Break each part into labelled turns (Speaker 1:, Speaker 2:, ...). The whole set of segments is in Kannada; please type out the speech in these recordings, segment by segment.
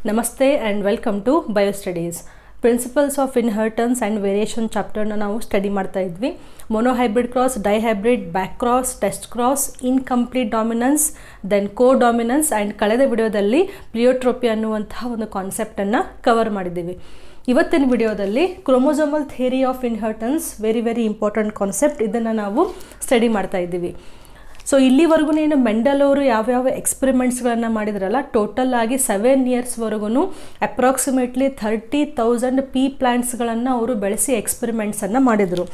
Speaker 1: ನಮಸ್ತೆ and welcome to biostudies. Principles of inheritance and variation ಚಾಪ್ಟರ್ನ ನಾವು ಸ್ಟಡಿ ಮಾಡ್ತಾ ಇದ್ವಿ. Monohybrid cross, dihybrid, back cross, test cross, incomplete dominance, then co dominance and ಕಳೆದ ವಿಡಿಯೋದಲ್ಲಿ ಪ್ಲಿಯೋಟ್ರೋಪಿ ಅನ್ನುವಂತಹ ಒಂದು ಕಾನ್ಸೆಪ್ಟನ್ನು ಕವರ್ ಮಾಡಿದ್ದೀವಿ. ಇವತ್ತಿನ ವಿಡಿಯೋದಲ್ಲಿ chromosomal theory of inheritance, very important concept, ಇದನ್ನು ನಾವು ಸ್ಟಡಿ ಮಾಡ್ತಾ ಇದ್ದೀವಿ. ಸೊ ಇಲ್ಲಿವರೆಗೂ ಏನು ಮೆಂಡಲ್ ಅವರು ಯಾವ್ಯಾವ ಎಕ್ಸ್ಪೆರಿಮೆಂಟ್ಸ್ಗಳನ್ನು ಮಾಡಿದ್ರಲ್ಲ, ಟೋಟಲ್ ಆಗಿ 7 ಇಯರ್ಸ್ವರೆಗೂ ಅಪ್ರಾಕ್ಸಿಮೇಟ್ಲಿ 30,000 ಪೀ ಪ್ಲ್ಯಾಂಟ್ಸ್ಗಳನ್ನು ಅವರು ಬೆಳೆಸಿ ಎಕ್ಸ್ಪೆರಿಮೆಂಟ್ಸನ್ನು ಮಾಡಿದರು.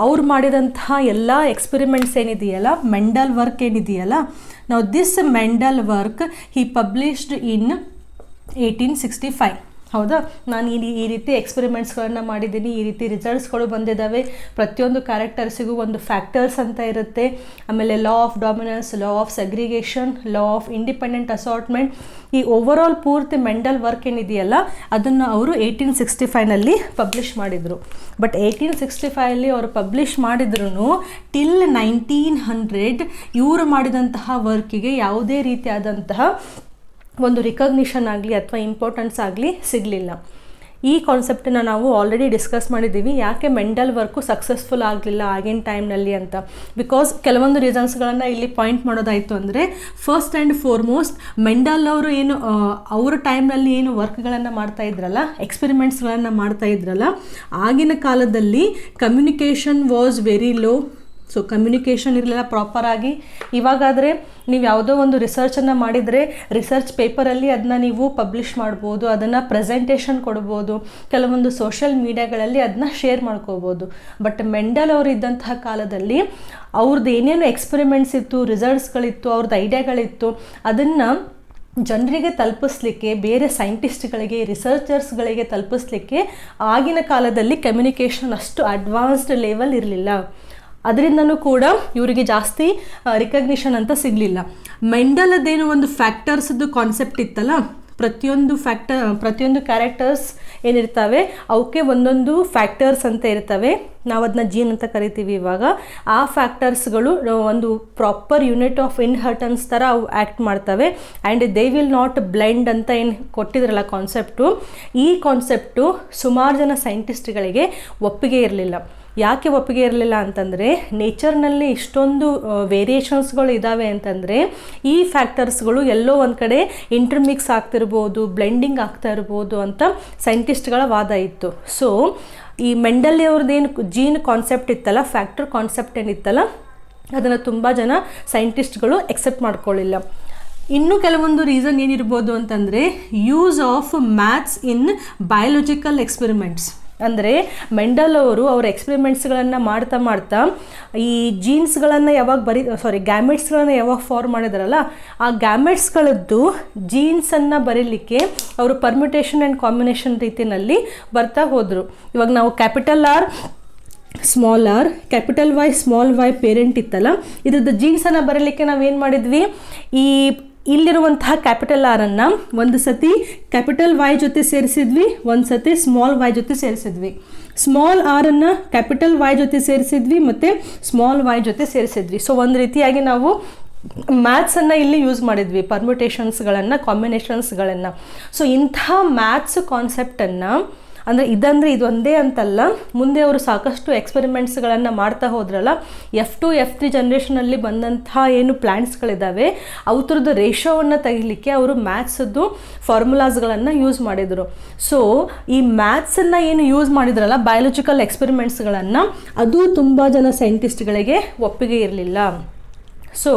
Speaker 1: ಅವ್ರು ಮಾಡಿದಂತಹ ಎಲ್ಲ ಎಕ್ಸ್ಪೆರಿಮೆಂಟ್ಸ್ ಏನಿದೆಯಲ್ಲ, ಮೆಂಡಲ್ ವರ್ಕ್ ಏನಿದೆಯಲ್ಲ, ನಾವು this Mendel work he published in 1865. ಹೌದಾ, ನಾನು ಈ ರೀತಿ ಎಕ್ಸ್ಪೆರಿಮೆಂಟ್ಸ್ಗಳನ್ನು ಮಾಡಿದ್ದೀನಿ, ಈ ರೀತಿ ರಿಸಲ್ಟ್ಸ್ಗಳು ಬಂದಿದ್ದಾವೆ. ಪ್ರತಿಯೊಂದು ಕ್ಯಾರೆಕ್ಟರ್ಸಿಗೂ ಒಂದು ಫ್ಯಾಕ್ಟರ್ಸ್ ಅಂತ ಇರುತ್ತೆ. ಆಮೇಲೆ law of dominance, law of segregation, law of independent assortment, ಈ ಓವರಾಲ್ ಪೂರ್ತಿ ಮೆಂಡಲ್ ವರ್ಕ್ ಏನಿದೆಯಲ್ಲ ಅದನ್ನು ಅವರು 1865ನಲ್ಲಿ ಪಬ್ಲಿಷ್ ಮಾಡಿದರು. ಬಟ್ 1865 ಅವರು ಪಬ್ಲಿಷ್ ಮಾಡಿದ್ರು ಟಿಲ್ 1900 ಇವರು ಮಾಡಿದಂತಹ ವರ್ಕಿಗೆ ಯಾವುದೇ ರೀತಿಯಾದಂತಹ ಒಂದು ರಿಕಗ್ನಿಷನ್ ಆಗಲಿ ಅಥವಾ ಇಂಪಾರ್ಟೆನ್ಸ್ ಆಗಲಿ ಸಿಗಲಿಲ್ಲ. ಈ ಕಾನ್ಸೆಪ್ಟನ್ನು ನಾವು ಆಲ್ರೆಡಿ ಡಿಸ್ಕಸ್ ಮಾಡಿದ್ದೀವಿ, ಯಾಕೆ ಮೆಂಡಲ್ ವರ್ಕು ಸಕ್ಸಸ್ಫುಲ್ ಆಗಲಿಲ್ಲ ಆಗಿನ ಟೈಮ್ನಲ್ಲಿ ಅಂತ. ಬಿಕಾಸ್ ಕೆಲವೊಂದು ರೀಸನ್ಸ್ಗಳನ್ನು ಇಲ್ಲಿ ಪಾಯಿಂಟ್ ಮಾಡೋದಾಯಿತು ಅಂದರೆ, ಫಸ್ಟ್ ಆ್ಯಂಡ್ ಫಾರ್ಮೋಸ್ಟ್ ಮೆಂಡಲ್ ಅವರು ಏನು ಅವರ ಟೈಮ್ನಲ್ಲಿ ಏನು ವರ್ಕ್ಗಳನ್ನು ಮಾಡ್ತಾ ಇದ್ರಲ್ಲ, ಎಕ್ಸ್ಪೆರಿಮೆಂಟ್ಸ್ಗಳನ್ನು ಮಾಡ್ತಾ ಇದ್ರಲ್ಲ, ಆಗಿನ ಕಾಲದಲ್ಲಿ communication was very low. So communication ಇರಲಿಲ್ಲ ಪ್ರಾಪರಾಗಿ. ಇವಾಗಾದರೆ ನೀವು ಯಾವುದೋ ಒಂದು ರಿಸರ್ಚನ್ನು ಮಾಡಿದರೆ ರಿಸರ್ಚ್ ಪೇಪರಲ್ಲಿ ಅದನ್ನ ನೀವು ಪಬ್ಲಿಷ್ ಮಾಡ್ಬೋದು, ಅದನ್ನು ಪ್ರೆಸೆಂಟೇಷನ್ ಕೊಡ್ಬೋದು, ಕೆಲವೊಂದು ಸೋಷಿಯಲ್ ಮೀಡಿಯಾಗಳಲ್ಲಿ ಅದನ್ನ ಶೇರ್ ಮಾಡ್ಕೋಬೋದು. ಬಟ್ ಮೆಂಡಲ್ ಅವರು ಇದ್ದಂತಹ ಕಾಲದಲ್ಲಿ ಅವ್ರದ್ದು ಏನೇನು ಎಕ್ಸ್ಪೆರಿಮೆಂಟ್ಸ್ ಇತ್ತು, ರಿಸಲ್ಟ್ಸ್ಗಳಿತ್ತು, ಅವ್ರದ್ದು ಐಡಿಯಾಗಳಿತ್ತು, ಅದನ್ನು ಜನರಿಗೆ ತಲುಪಿಸ್ಲಿಕ್ಕೆ, ಬೇರೆ ಸೈಂಟಿಸ್ಟ್ಗಳಿಗೆ, ರಿಸರ್ಚರ್ಸ್ಗಳಿಗೆ ತಲುಪಿಸ್ಲಿಕ್ಕೆ ಆಗಿನ ಕಾಲದಲ್ಲಿ ಕಮ್ಯುನಿಕೇಷನ್ ಅಷ್ಟು ಅಡ್ವಾನ್ಸ್ಡ್ ಲೆವೆಲ್ ಇರಲಿಲ್ಲ. ಅದರಿಂದನೂ ಕೂಡ ಇವರಿಗೆ ಜಾಸ್ತಿ ರಿಕಗ್ನಿಷನ್ ಅಂತ ಸಿಗಲಿಲ್ಲ. ಮೆಂಡಲದೇನು ಒಂದು ಫ್ಯಾಕ್ಟರ್ಸ್ದು ಕಾನ್ಸೆಪ್ಟ್ ಇತ್ತಲ್ಲ, ಪ್ರತಿಯೊಂದು ಕ್ಯಾರೆಕ್ಟರ್ಸ್ ಏನಿರ್ತವೆ ಅವಕ್ಕೆ ಒಂದೊಂದು ಫ್ಯಾಕ್ಟರ್ಸ್ ಅಂತ ಇರ್ತವೆ, ನಾವು ಅದನ್ನ ಜೀನ್ ಅಂತ ಕರಿತೀವಿ. ಇವಾಗ ಆ ಫ್ಯಾಕ್ಟರ್ಸ್ಗಳು ಒಂದು ಪ್ರಾಪರ್ ಯೂನಿಟ್ ಆಫ್ ಇನ್ಹೆರಿಟೆನ್ಸ್ ಥರ ಅವು ಆ್ಯಕ್ಟ್ ಮಾಡ್ತವೆ. And they will not blend ಅಂತ ಏನು ಕೊಟ್ಟಿದ್ರಲ್ಲ ಕಾನ್ಸೆಪ್ಟು, ಈ ಕಾನ್ಸೆಪ್ಟು ಸುಮಾರು ಜನ ಸೈಂಟಿಸ್ಟ್ಗಳಿಗೆ ಒಪ್ಪಿಗೆ ಇರಲಿಲ್ಲ. ಯಾಕೆ ಒಪ್ಪಿಗೆ ಇರಲಿಲ್ಲ ಅಂತಂದರೆ, ನೇಚರ್ನಲ್ಲಿ ಇಷ್ಟೊಂದು ವೇರಿಯೇಷನ್ಸ್ಗಳು ಇದ್ದಾವೆ ಅಂತಂದರೆ ಈ ಫ್ಯಾಕ್ಟರ್ಸ್ಗಳು ಎಲ್ಲೋ ಒಂದು ಕಡೆ ಇಂಟರ್ಮಿಕ್ಸ್ ಆಗ್ತಿರ್ಬೋದು, ಬ್ಲೆಂಡಿಂಗ್ ಆಗ್ತಾ ಇರ್ಬೋದು ಅಂತ ಸೈಂಟಿಸ್ಟ್ಗಳ ವಾದ ಇತ್ತು. ಸೊ ಈ ಮೆಂಡಲ್ ಅವ್ರದ್ದೇನು ಜೀನ್ ಕಾನ್ಸೆಪ್ಟ್ ಇತ್ತಲ್ಲ, ಫ್ಯಾಕ್ಟರ್ ಕಾನ್ಸೆಪ್ಟ್ ಏನಿತ್ತಲ್ಲ, ಅದನ್ನು ತುಂಬ ಜನ ಸೈಂಟಿಸ್ಟ್ಗಳು ಎಕ್ಸೆಪ್ಟ್ ಮಾಡ್ಕೊಳ್ಳಿಲ್ಲ. ಇನ್ನೂ ಕೆಲವೊಂದು ರೀಸನ್ ಏನಿರ್ಬೋದು ಅಂತಂದರೆ, use of maths in biological experiments. ಅಂದರೆ ಮೆಂಡಲ್ ಅವರು ಅವ್ರ ಎಕ್ಸ್ಪೆರಿಮೆಂಟ್ಸ್ಗಳನ್ನು ಮಾಡ್ತಾ ಈ ಜೀನ್ಸ್ಗಳನ್ನು ಗ್ಯಾಮೆಟ್ಸ್ಗಳನ್ನು ಯಾವಾಗ ಫಾರ್ಮ್ ಮಾಡಿದಾರಲ್ಲ, ಆ ಗ್ಯಾಮೆಟ್ಸ್ಗಳದ್ದು ಜೀನ್ಸನ್ನು ಬರೀಲಿಕ್ಕೆ ಅವರು ಪರ್ಮ್ಯುಟೇಷನ್ ಆ್ಯಂಡ್ ಕಾಂಬಿನೇಷನ್ ರೀತಿಯಲ್ಲಿ ಬರ್ತಾ ಹೋದರು. ಇವಾಗ ನಾವು capital R small R, capital Y small Y parent ಇತ್ತಲ್ಲ, ಇದ್ರದ್ದು ಜೀನ್ಸನ್ನು ಬರೀಲಿಕ್ಕೆ ನಾವೇನು ಮಾಡಿದ್ವಿ, ಇಲ್ಲಿರುವಂತಹ ಕ್ಯಾಪಿಟಲ್ ಆರನ್ನು ಒಂದು ಸತಿ ಕ್ಯಾಪಿಟಲ್ ವೈ ಜೊತೆ ಸೇರಿಸಿದ್ವಿ, ಒಂದು ಸತಿ ಸ್ಮಾಲ್ ವೈ ಜೊತೆ ಸೇರಿಸಿದ್ವಿ. ಸ್ಮಾಲ್ ಆರನ್ನು ಕ್ಯಾಪಿಟಲ್ ವೈ ಜೊತೆ ಸೇರಿಸಿದ್ವಿ ಮತ್ತು ಸ್ಮಾಲ್ ವೈ ಜೊತೆ ಸೇರಿಸಿದ್ವಿ. ಸೊ ಒಂದು ರೀತಿಯಾಗಿ ನಾವು ಮ್ಯಾಥ್ಸನ್ನು ಇಲ್ಲಿ ಯೂಸ್ ಮಾಡಿದ್ವಿ, ಪರ್ಮ್ಯುಟೇಷನ್ಸ್ಗಳನ್ನು, ಕಾಂಬಿನೇಷನ್ಸ್ಗಳನ್ನು. ಸೊ ಇಂಥ ಮ್ಯಾಥ್ಸ್ ಕಾನ್ಸೆಪ್ಟನ್ನು ಅಂದರೆ ಇದೊಂದೇ ಅಂತಲ್ಲ, ಮುಂದೆ ಅವರು ಸಾಕಷ್ಟು ಎಕ್ಸ್ಪೆರಿಮೆಂಟ್ಸ್ಗಳನ್ನು ಮಾಡ್ತಾ ಹೋದ್ರಲ್ಲ, F2 F3 ಜನ್ರೇಷನಲ್ಲಿ ಬಂದಂತಹ ಏನು ಪ್ಲ್ಯಾಂಟ್ಸ್ಗಳಿದ್ದಾವೆ ಅವ್ರದ್ದು ರೇಷೋವನ್ನು ತೆಗಿಲಿಕ್ಕೆ ಅವರು ಮ್ಯಾಥ್ಸದ್ದು ಫಾರ್ಮುಲಾಸ್ಗಳನ್ನು ಯೂಸ್ ಮಾಡಿದರು. ಸೊ ಈ ಮ್ಯಾಥ್ಸನ್ನು ಏನು ಯೂಸ್ ಮಾಡಿದ್ರಲ್ಲ ಬಯಾಲಜಿಕಲ್ ಎಕ್ಸ್ಪೆರಿಮೆಂಟ್ಸ್ಗಳನ್ನು, ಅದು ತುಂಬ ಜನ ಸೈಂಟಿಸ್ಟ್ಗಳಿಗೆ ಒಪ್ಪಿಗೆ ಇರಲಿಲ್ಲ. ಸೊ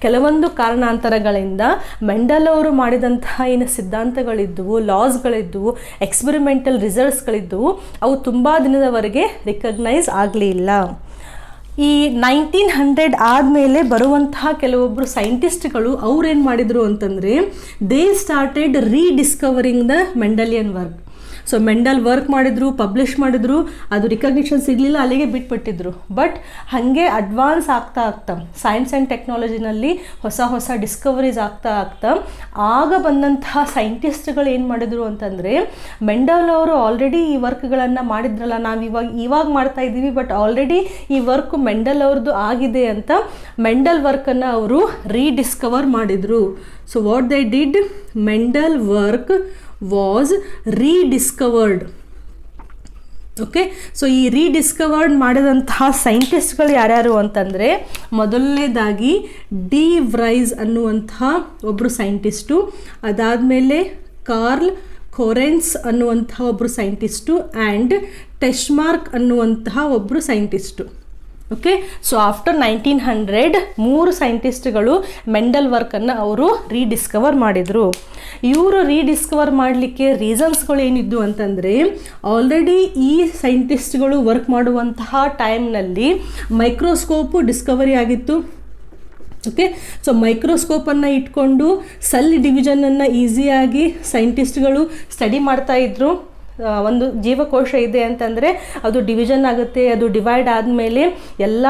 Speaker 1: ಕೆಲವೊಂದು ಕಾರಣಾಂತರಗಳಿಂದ ಮೆಂಡಲ್ ಅವರು ಮಾಡಿದಂತಹ ಏನು ಸಿದ್ಧಾಂತಗಳಿದ್ದವು, ಲಾಸ್ಗಳಿದ್ದವು, ಎಕ್ಸ್ಪೆರಿಮೆಂಟಲ್ ರಿಸಲ್ಟ್ಸ್ಗಳಿದ್ದವು, ಅವು ತುಂಬ ದಿನದವರೆಗೆ ರಿಕಗ್ನೈಸ್ ಆಗಲಿಲ್ಲ. ಈ 1900 ಆದಮೇಲೆ ಬರುವಂತಹ ಕೆಲವೊಬ್ಬರು ಸೈಂಟಿಸ್ಟ್ಗಳು ಅವ್ರೇನು ಮಾಡಿದರು ಅಂತಂದರೆ, they started rediscovering the Mendelian work. So Mendel work ಮಾಡಿದ್ರು, ಪಬ್ಲಿಷ್ ಮಾಡಿದ್ರು, ಅದು ರಿಕಗ್ನಿಷನ್ ಸಿಗಲಿಲ್ಲ, ಅಲ್ಲಿಗೆ ಬಿಟ್ಬಿಟ್ಟಿದ್ರು. ಬಟ್ ಹಾಗೆ ಅಡ್ವಾನ್ಸ್ ಆಗ್ತಾ ಸೈನ್ಸ್ ಆ್ಯಂಡ್ ಟೆಕ್ನಾಲಜಿನಲ್ಲಿ ಹೊಸ ಡಿಸ್ಕವರೀಸ್ ಆಗ್ತಾ ಆಗ ಬಂದಂತಹ ಸೈಂಟಿಸ್ಟ್ಗಳು ಏನು ಮಾಡಿದರು ಅಂತಂದರೆ, ಮೆಂಡಲ್ ಅವರು ಆಲ್ರೆಡಿ ಈ ವರ್ಕ್ಗಳನ್ನು ಮಾಡಿದ್ರಲ್ಲ, ನಾವು ಇವಾಗ ಮಾಡ್ತಾ ಇದ್ದೀವಿ, ಬಟ್ ಆಲ್ರೆಡಿ ಈ ವರ್ಕ್ ಮೆಂಡಲ್ ಅವ್ರದ್ದು ಆಗಿದೆ ಅಂತ ಮೆಂಡಲ್ ವರ್ಕನ್ನು ಅವರು ರೀಡಿಸ್ಕವರ್ ಮಾಡಿದರು. So what they did, Mendel work was ರೀಡಿಸ್ಕವರ್ಡ್. Okay, so ಈ ರೀಡಿಸ್ಕವರ್ಡ್ ಮಾಡಿದಂತಹ ಸೈಂಟಿಸ್ಟ್ಗಳು ಯಾರ್ಯಾರು ಅಂತಂದರೆ, ಮೊದಲನೇದಾಗಿ ಡಿ ವ್ರೈಸ್ ಅನ್ನುವಂತಹ ಒಬ್ಬರು ಸೈಂಟಿಸ್ಟು, ಅದಾದಮೇಲೆ ಕಾರ್ಲ್ ಕೊರೆನ್ಸ್ ಅನ್ನುವಂತಹ ಒಬ್ಬರು ಸೈಂಟಿಸ್ಟು ಆ್ಯಂಡ್ ಟೆಶ್ಮಾರ್ಕ್ ಅನ್ನುವಂತಹ ಒಬ್ಬರು ಸೈಂಟಿಸ್ಟು. ಓಕೆ, ಸೊ ಆಫ್ಟರ್ 1900 3 ಸೈಂಟಿಸ್ಟ್ಗಳು ಮೆಂಡಲ್ ವರ್ಕನ್ನು ಅವರು ರೀಡಿಸ್ಕವರ್ ಮಾಡಿದರು. ಇವರು ರೀಡಿಸ್ಕವರ್ ಮಾಡಲಿಕ್ಕೆ ರೀಸನ್ಸ್ಗಳು ಏನಿದ್ದು ಅಂತಂದರೆ, ಆಲ್ರೆಡಿ ಈ ಸೈಂಟಿಸ್ಟ್ಗಳು ವರ್ಕ್ ಮಾಡುವಂತಹ ಟೈಮ್ನಲ್ಲಿ ಮೈಕ್ರೋಸ್ಕೋಪು ಡಿಸ್ಕವರಿ ಆಗಿತ್ತು. ಓಕೆ, ಸೊ ಮೈಕ್ರೋಸ್ಕೋಪನ್ನು ಇಟ್ಕೊಂಡು ಸೆಲ್ ಡಿವಿಷನನ್ನು ಈಸಿಯಾಗಿ ಸೈಂಟಿಸ್ಟ್ಗಳು ಸ್ಟಡಿ ಮಾಡ್ತಾಯಿದ್ರು. ಒಂದು ಜೀವಕೋಶ ಇದೆ ಅಂತಂದರೆ ಅದು ಡಿವಿಷನ್ ಆಗುತ್ತೆ, ಅದು ಡಿವೈಡ್ ಆದಮೇಲೆ ಎಲ್ಲ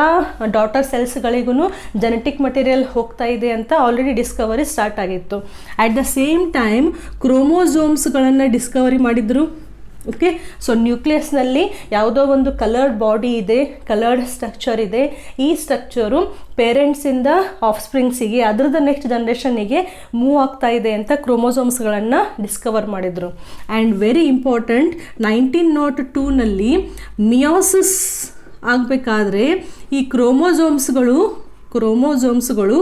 Speaker 1: ಡಾಟರ್ ಸೆಲ್ಸ್ಗಳಿಗೂ ಜೆನೆಟಿಕ್ ಮಟೀರಿಯಲ್ ಹೋಗ್ತಾ ಇದೆ ಅಂತ ಆಲ್ರೆಡಿ ಡಿಸ್ಕವರಿ ಸ್ಟಾರ್ಟ್ ಆಗಿತ್ತು. ಅಟ್ ದ ಸೇಮ್ ಟೈಮ್ ಕ್ರೋಮೋಸೋಮ್ಸ್ಗಳನ್ನು ಡಿಸ್ಕವರಿ ಮಾಡಿದರು. ಓಕೆ, ಸೊ ನ್ಯೂಕ್ಲಿಯಸ್ನಲ್ಲಿ ಯಾವುದೋ ಒಂದು ಕಲರ್ಡ್ ಬಾಡಿ ಇದೆ, ಕಲರ್ಡ್ ಸ್ಟ್ರಕ್ಚರ್ ಇದೆ. ಈ ಸ್ಟ್ರಕ್ಚರು ಪೇರೆಂಟ್ಸಿಂದ ಆಫ್ಸ್ಪ್ರಿಂಗ್ಸಿಗೆ, ಅದರದ್ದು ನೆಕ್ಸ್ಟ್ ಜನ್ರೇಷನ್ನಿಗೆ ಮೂವ್ ಆಗ್ತಾ ಇದೆ ಅಂತ ಕ್ರೋಮೋಸೋಮ್ಸ್ಗಳನ್ನು ಡಿಸ್ಕವರ್ ಮಾಡಿದರು. ಆ್ಯಂಡ್ ವೆರಿ ಇಂಪಾರ್ಟೆಂಟ್, 1902ನಲ್ಲಿ ಮಿಯೋಸಿಸ್ ಆಗಬೇಕಾದ್ರೆ ಈ ಕ್ರೋಮೋಸೋಮ್ಸ್ಗಳು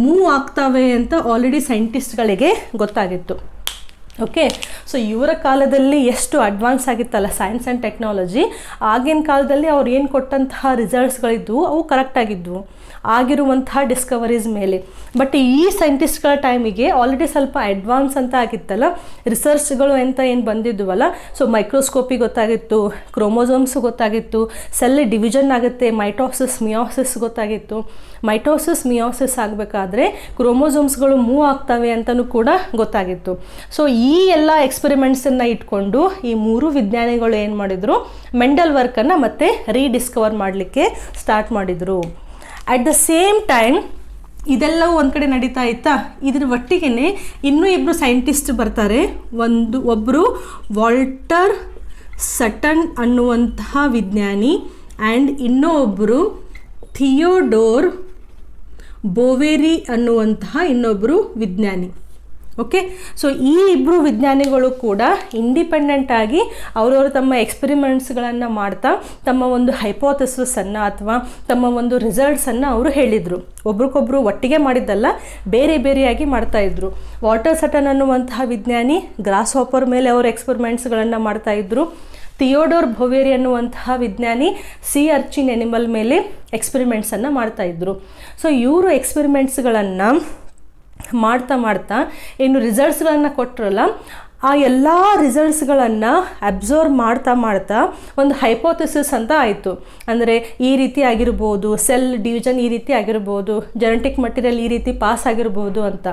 Speaker 1: ಮೂವ್ ಆಗ್ತವೆ ಅಂತ ಆಲ್ರೆಡಿ ಸೈಂಟಿಸ್ಟ್ಗಳಿಗೆ ಗೊತ್ತಾಗಿತ್ತು. ಓಕೆ, ಸೊ ಇವರ ಕಾಲದಲ್ಲಿ ಎಷ್ಟು ಅಡ್ವಾನ್ಸ್ ಆಗಿತ್ತಲ್ಲ ಸೈನ್ಸ್ ಆ್ಯಂಡ್ ಟೆಕ್ನಾಲಜಿ, ಆಗಿನ ಕಾಲದಲ್ಲಿ ಅವ್ರು ಏನು ಕೊಟ್ಟಂತಹ ರಿಸಲ್ಟ್ಸ್ಗಳಿದ್ವು ಅವು ಕರೆಕ್ಟಾಗಿದ್ವು ಆಗಿರುವಂತಹ ಡಿಸ್ಕವರೀಸ್ ಮೇಲೆ. ಬಟ್ ಈ ಸೈಂಟಿಸ್ಟ್ಗಳ ಟೈಮಿಗೆ ಆಲ್ರೆಡಿ ಸ್ವಲ್ಪ ಅಡ್ವಾನ್ಸ್ ಅಂತ ಆಗಿತ್ತಲ್ಲ, ರಿಸರ್ಚ್ಗಳು ಅಂತ ಏನು ಬಂದಿದ್ವಲ್ಲ, ಸೊ ಮೈಕ್ರೋಸ್ಕೋಪಿ ಗೊತ್ತಾಗಿತ್ತು, ಕ್ರೋಮೋಸೋಮ್ಸ್ ಗೊತ್ತಾಗಿತ್ತು, ಸೆಲ್ ಡಿವಿಷನ್ ಆಗುತ್ತೆ, ಮೈಟೋಸಿಸ್ ಮಿಯೋಸಿಸ್ ಗೊತ್ತಾಗಿತ್ತು. ಮೈಟೋಸಿಸ್ ಮಿಯೋಸಿಸ್ ಆಗಬೇಕಾದ್ರೆ ಕ್ರೋಮೋಸೋಮ್ಸ್ಗಳು ಮೂವ್ ಆಗ್ತವೆ ಅಂತಲೂ ಕೂಡ ಗೊತ್ತಾಗಿತ್ತು. ಸೊ ಈ ಎಲ್ಲ ಎಕ್ಸ್ಪೆರಿಮೆಂಟ್ಸನ್ನು ಇಟ್ಕೊಂಡು ಈ 3 ವಿಜ್ಞಾನಿಗಳು ಏನು ಮಾಡಿದರು, ಮೆಂಡಲ್ ವರ್ಕನ್ನು ಮತ್ತೆ ರೀಡಿಸ್ಕವರ್ ಮಾಡಲಿಕ್ಕೆ ಸ್ಟಾರ್ಟ್ ಮಾಡಿದರು. ಅಟ್ ದ ಸೇಮ್ ಟೈಮ್ ಇದೆಲ್ಲವೂ ಒಂದು ಕಡೆ ನಡೀತಾ ಇತ್ತಾ, ಇದ್ರ ಒಟ್ಟಿಗೆ ಇನ್ನೂ 2 ಸೈಂಟಿಸ್ಟ್ ಬರ್ತಾರೆ. ಒಬ್ಬರು ವಾಲ್ಟರ್ ಸಟನ್ ಅನ್ನುವಂತಹ ವಿಜ್ಞಾನಿ ಆ್ಯಂಡ್ ಇನ್ನೊಬ್ಬರು ಥಿಯೋಡೋರ್ ಬೋವೆರಿ ಅನ್ನುವಂತಹ ಇನ್ನೊಬ್ಬರು ವಿಜ್ಞಾನಿ. ಓಕೆ, ಸೊ ಈ 2 ವಿಜ್ಞಾನಿಗಳು ಕೂಡ ಇಂಡಿಪೆಂಡೆಂಟಾಗಿ ಅವರವರು ತಮ್ಮ ಎಕ್ಸ್ಪೆರಿಮೆಂಟ್ಸ್ಗಳನ್ನು ಮಾಡ್ತಾ ತಮ್ಮ ಒಂದು ಹೈಪೋಥೆಸಿಸನ್ನು ಅಥವಾ ತಮ್ಮ ಒಂದು ರಿಸಲ್ಟ್ಸನ್ನು ಅವರು ಹೇಳಿದರು. ಒಬ್ರಿಗೊಬ್ಬರು ಒಟ್ಟಿಗೆ ಮಾಡಿದ್ದಲ್ಲ, ಬೇರೆ ಬೇರೆಯಾಗಿ ಮಾಡ್ತಾಯಿದ್ರು. ವಾಲ್ಟರ್ ಸಟನ್ ಅನ್ನುವಂತಹ ವಿಜ್ಞಾನಿ ಗ್ರಾಸ್ ಹಾಪರ್ ಮೇಲೆ ಅವರು ಎಕ್ಸ್ಪೆರಿಮೆಂಟ್ಸ್ಗಳನ್ನು ಮಾಡ್ತಾಯಿದ್ರು. ಥಿಯೋಡೋರ್ ಬೋವೆರಿ ಅನ್ನುವಂತಹ ವಿಜ್ಞಾನಿ ಸಿ ಅರ್ಚಿನ್ ಎನಿಮಲ್ ಮೇಲೆ ಎಕ್ಸ್ಪೆರಿಮೆಂಟ್ಸನ್ನು ಮಾಡ್ತಾಯಿದ್ರು. ಸೊ ಇವರು ಎಕ್ಸ್ಪೆರಿಮೆಂಟ್ಸ್ಗಳನ್ನು ಮಾಡ್ತಾ ಏನು ರಿಸಲ್ಟ್ಸ್ಗಳನ್ನು ಕೊಟ್ಟರಲ್ಲ, ಆ ಎಲ್ಲ ರಿಸಲ್ಟ್ಸ್ಗಳನ್ನು ಅಬ್ಸರ್ವ್ ಮಾಡ್ತಾ ಒಂದು ಹೈಪೋಥೆಸಿಸ್ ಅಂತ ಆಯಿತು. ಅಂದರೆ ಈ ರೀತಿ ಆಗಿರ್ಬೋದು, ಸೆಲ್ ಡಿವಿಷನ್ ಈ ರೀತಿ ಆಗಿರ್ಬೋದು, ಜೆನೆಟಿಕ್ ಮಟೀರಿಯಲ್ ಈ ರೀತಿ ಪಾಸ್ ಆಗಿರ್ಬೋದು ಅಂತ.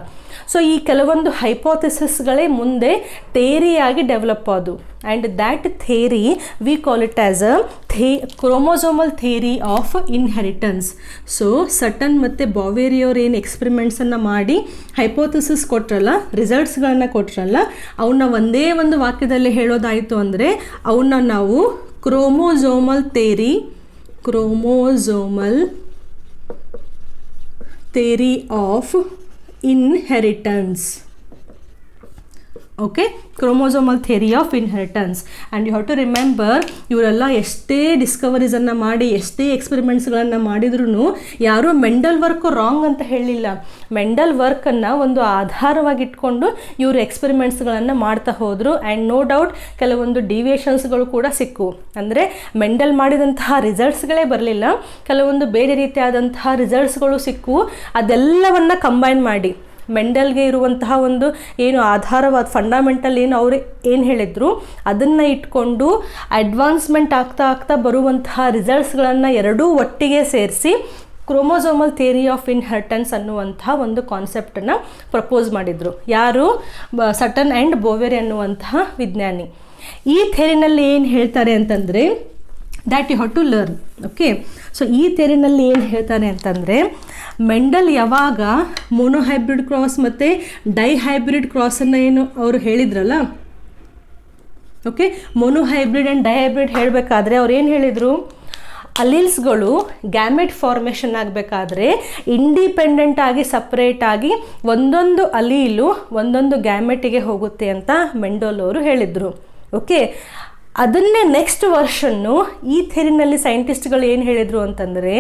Speaker 1: ಸೊ ಈ ಕೆಲವೊಂದು ಹೈಪೋಥೆಸಿಸ್ಗಳೇ ಮುಂದೆ ಥಿಯರಿಯಾಗಿ ಡೆವಲಪ್ ಆದವು. And that theory we call it as chromosomal theory of inheritance. So ಸಟನ್ ಮತ್ತು ಬೋವೆರಿಯವ್ರು ಏನು ಎಕ್ಸ್ಪೆರಿಮೆಂಟ್ಸನ್ನು ಮಾಡಿ ಹೈಪೋಥೆಸಿಸ್ ಕೊಟ್ರಲ್ಲ, ರಿಸಲ್ಟ್ಸ್ಗಳನ್ನು ಕೊಟ್ರಲ್ಲ, ಅವನ್ನ ಒಂದೇ ಒಂದು ವಾಕ್ಯದಲ್ಲಿ ಹೇಳೋದಾಯಿತು ಅಂದರೆ ಅವನ್ನ ನಾವು chromosomal theory of inheritance. Okay, chromosomal theory of inheritance. And you have to remember, ಇವರೆಲ್ಲ ಎಷ್ಟೇ ಡಿಸ್ಕವರೀಸನ್ನು ಮಾಡಿ ಎಷ್ಟೇ ಎಕ್ಸ್ಪೆರಿಮೆಂಟ್ಸ್ಗಳನ್ನು ಮಾಡಿದ್ರೂ ಯಾರೂ ಮೆಂಡಲ್ ವರ್ಕ್ ರಾಂಗ್ ಅಂತ ಹೇಳಲಿಲ್ಲ. ಮೆಂಡಲ್ ವರ್ಕನ್ನು ಒಂದು ಆಧಾರವಾಗಿಟ್ಕೊಂಡು ಇವರು ಎಕ್ಸ್ಪೆರಿಮೆಂಟ್ಸ್ಗಳನ್ನು ಮಾಡ್ತಾ ಹೋದರು. ಆ್ಯಂಡ್ ನೋ ಡೌಟ್ ಕೆಲವೊಂದು ಡಿವಿಯೇಷನ್ಸ್ಗಳು ಕೂಡ ಸಿಕ್ಕವು. ಅಂದರೆ ಮೆಂಡಲ್ ಮಾಡಿದಂತಹ ರಿಸಲ್ಟ್ಸ್ಗಳೇ ಬರಲಿಲ್ಲ, ಕೆಲವೊಂದು ಬೇರೆ ರೀತಿಯಾದಂತಹ ರಿಸಲ್ಟ್ಸ್ಗಳು ಸಿಕ್ಕವು. ಅದೆಲ್ಲವನ್ನು ಕಂಬೈನ್ ಮಾಡಿ ಮೆಂಡಲ್ಗೆ ಇರುವಂತಹ ಒಂದು ಏನು ಆಧಾರವಾದ ಫಂಡಮೆಂಟಲ್ ಏನು ಹೇಳಿದ್ರು ಅದನ್ನು ಇಟ್ಕೊಂಡು ಅಡ್ವಾನ್ಸ್ಮೆಂಟ್ ಆಗ್ತಾ ಬರುವಂತಹ ರಿಸಲ್ಟ್ಸ್ಗಳನ್ನು ಎರಡೂ ಒಟ್ಟಿಗೆ ಸೇರಿಸಿ ಕ್ರೋಮೋಸೋಮಲ್ ಥಿಯರಿ ಆಫ್ ಇನ್ಹೆರಿಟನ್ಸ್ ಅನ್ನುವಂತಹ ಒಂದು ಕಾನ್ಸೆಪ್ಟನ್ನು ಪ್ರಪೋಸ್ ಮಾಡಿದರು. ಯಾರು? ಸಟನ್ ಆ್ಯಂಡ್ ಬೋವೆರಿ ಅನ್ನುವಂತಹ ವಿಜ್ಞಾನಿ. ಈ ಥಿಯರಿನಲ್ಲಿ ಏನು ಹೇಳ್ತಾರೆ ಅಂತಂದರೆ that you have to learn. Okay, so ಈ ಥಿಯರಿನಲ್ಲಿ ಏನು ಹೇಳ್ತಾರೆ ಅಂತಂದರೆ, ಮೆಂಡಲ್ ಯಾವಾಗ ಮೊನೋಹೈಬ್ರಿಡ್ ಕ್ರಾಸ್ ಮತ್ತು ಡೈಹೈಬ್ರಿಡ್ ಕ್ರಾಸನ್ನು ಏನು ಅವರು ಹೇಳಿದ್ರಲ್ಲ, ಓಕೆ, ಮೊನೋಹೈಬ್ರಿಡ್ ಆ್ಯಂಡ್ ಡೈಹೈಬ್ರಿಡ್ ಹೇಳಬೇಕಾದ್ರೆ ಅವ್ರು ಏನು ಹೇಳಿದರು, ಅಲೀಲ್ಸ್ಗಳು ಗ್ಯಾಮೆಟ್ ಫಾರ್ಮೇಷನ್ ಆಗಬೇಕಾದ್ರೆ ಇಂಡಿಪೆಂಡೆಂಟ್ ಆಗಿ ಸಪ್ರೇಟ್ ಆಗಿ ಒಂದೊಂದು ಅಲೀಲು ಒಂದೊಂದು ಗ್ಯಾಮೆಟಿಗೆ ಹೋಗುತ್ತೆ ಅಂತ ಮೆಂಡಲ್ ಅವರು ಹೇಳಿದರು. ಓಕೆ, ಅದನ್ನೇ ನೆಕ್ಸ್ಟ್ ವರ್ಷನ್ನು ಈ ಥೆರಿನಲ್ಲಿ ಸೈಂಟಿಸ್ಟ್ಗಳು ಏನು ಹೇಳಿದರು ಅಂತಂದರೆ,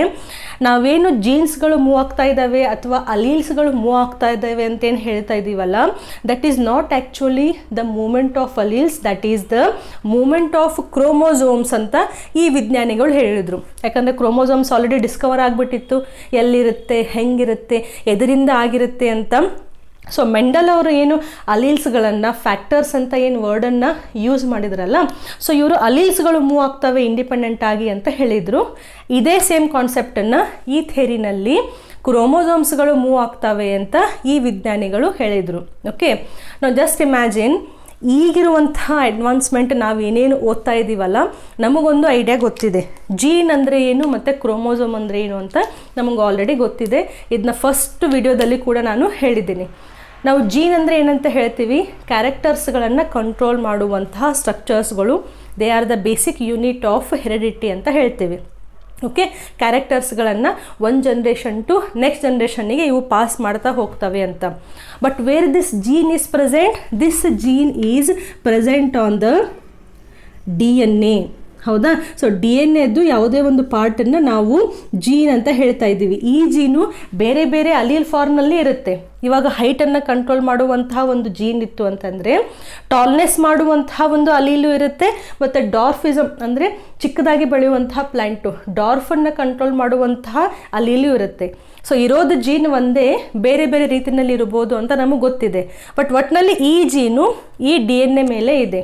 Speaker 1: ನಾವೇನು ಜೀನ್ಸ್ಗಳು ಮೂವ್ ಆಗ್ತಾ ಇದ್ದಾವೆ ಅಥವಾ ಅಲೀಲ್ಸ್ಗಳು ಮೂವ್ ಆಗ್ತಾ ಇದ್ದಾವೆ ಅಂತೇನು ಹೇಳ್ತಾ ಇದ್ದೀವಲ್ಲ, that is not actually the moment of alleles, that is the moment of chromosomes ಅಂತ ಈ ವಿಜ್ಞಾನಿಗಳು ಹೇಳಿದರು. ಯಾಕಂದರೆ ಕ್ರೋಮೋಸೋಮ್ಸ್ ಆಲ್ರೆಡಿ ಡಿಸ್ಕವರ್ ಆಗಿಬಿಟ್ಟಿತ್ತು, ಎಲ್ಲಿರುತ್ತೆ, ಹೆಂಗಿರುತ್ತೆ, ಎದರಿಂದ ಆಗಿರುತ್ತೆ ಅಂತ. ಸೊ ಮೆಂಡಲ್ ಅವರು ಏನು ಅಲೀಲ್ಸ್ಗಳನ್ನು ಫ್ಯಾಕ್ಟರ್ಸ್ ಅಂತ ಏನು ವರ್ಡನ್ನು ಯೂಸ್ ಮಾಡಿದ್ರಲ್ಲ, ಸೊ ಇವರು ಅಲೀಲ್ಸ್ಗಳು ಮೂವ್ ಆಗ್ತವೆ ಇಂಡಿಪೆಂಡೆಂಟ್ ಆಗಿ ಅಂತ ಹೇಳಿದರು. ಇದೇ ಸೇಮ್ ಕಾನ್ಸೆಪ್ಟನ್ನು ಈ ಥೆರಿನಲ್ಲಿ ಕ್ರೋಮೋಸೋಮ್ಸ್ಗಳು ಮೂವ್ ಆಗ್ತವೆ ಅಂತ ಈ ವಿಜ್ಞಾನಿಗಳು ಹೇಳಿದರು. ಓಕೆ, ನಾವು ಜಸ್ಟ್ ಇಮ್ಯಾಜಿನ್ ಈಗಿರುವಂತಹ ಅಡ್ವಾನ್ಸ್ಮೆಂಟ್ ನಾವು ಏನೇನು ಓದ್ತಾ ಇದ್ದೀವಲ್ಲ, ನಮಗೊಂದು ಐಡಿಯಾ ಗೊತ್ತಿದೆ, ಜೀನ್ ಅಂದರೆ ಏನು ಮತ್ತು ಕ್ರೋಮೋಸೋಮ್ ಅಂದರೆ ಏನು ಅಂತ ನಮಗೆ ಆಲ್ರೆಡಿ ಗೊತ್ತಿದೆ. ಇದನ್ನ ಫಸ್ಟ್ ವಿಡಿಯೋದಲ್ಲಿ ಕೂಡ ನಾನು ಹೇಳಿದ್ದೀನಿ. ನಾವು ಜೀನ್ ಅಂದರೆ ಏನಂತ ಹೇಳ್ತೀವಿ, ಕ್ಯಾರೆಕ್ಟರ್ಸ್ಗಳನ್ನು ಕಂಟ್ರೋಲ್ ಮಾಡುವಂತಹ ಸ್ಟ್ರಕ್ಚರ್ಸ್ಗಳು, they are the basic unit of heredity ಅಂತ ಹೇಳ್ತೀವಿ. ಓಕೆ, ಕ್ಯಾರೆಕ್ಟರ್ಸ್ಗಳನ್ನು ಒಂದು ಜನ್ರೇಷನ್ ಟು ನೆಕ್ಸ್ಟ್ ಜನ್ರೇಷನ್ನಿಗೆ ಇವು ಪಾಸ್ ಮಾಡ್ತಾ ಹೋಗ್ತವೆ ಅಂತ. But where this gene is present, this gene is present on the DNA. ಹೌದಾ? ಸೊ DNA ಯಾವುದೇ ಒಂದು ಪಾರ್ಟನ್ನು ನಾವು ಜೀನ್ ಅಂತ ಹೇಳ್ತಾ ಇದ್ದೀವಿ. ಈ ಜೀನು ಬೇರೆ ಬೇರೆ ಅಲೀಲ್ ಫಾರ್ಮ್ನಲ್ಲಿ ಇರುತ್ತೆ. ಇವಾಗ ಹೈಟನ್ನು ಕಂಟ್ರೋಲ್ ಮಾಡುವಂತಹ ಒಂದು ಜೀನ್ ಇತ್ತು ಅಂತಂದರೆ, ಟಾಲ್ನೆಸ್ ಮಾಡುವಂತಹ ಒಂದು ಅಲೀಲು ಇರುತ್ತೆ, ಮತ್ತು ಡಾರ್ಫಿಸಮ್ ಅಂದರೆ ಚಿಕ್ಕದಾಗಿ ಬೆಳೆಯುವಂತಹ ಪ್ಲ್ಯಾಂಟು, ಡಾರ್ಫನ್ನು ಕಂಟ್ರೋಲ್ ಮಾಡುವಂತಹ ಅಲೀಲು ಇರುತ್ತೆ. ಸೊ ಇರೋದು ಜೀನ್ ಒಂದೇ, ಬೇರೆ ಬೇರೆ ರೀತಿಯಲ್ಲಿ ಇರ್ಬೋದು ಅಂತ ನಮಗೆ ಗೊತ್ತಿದೆ. ಬಟ್ ಒಟ್ಟಿನಲ್ಲಿ ಈ ಜೀನು ಈ DNA ಮೇಲೆ ಇದೆ.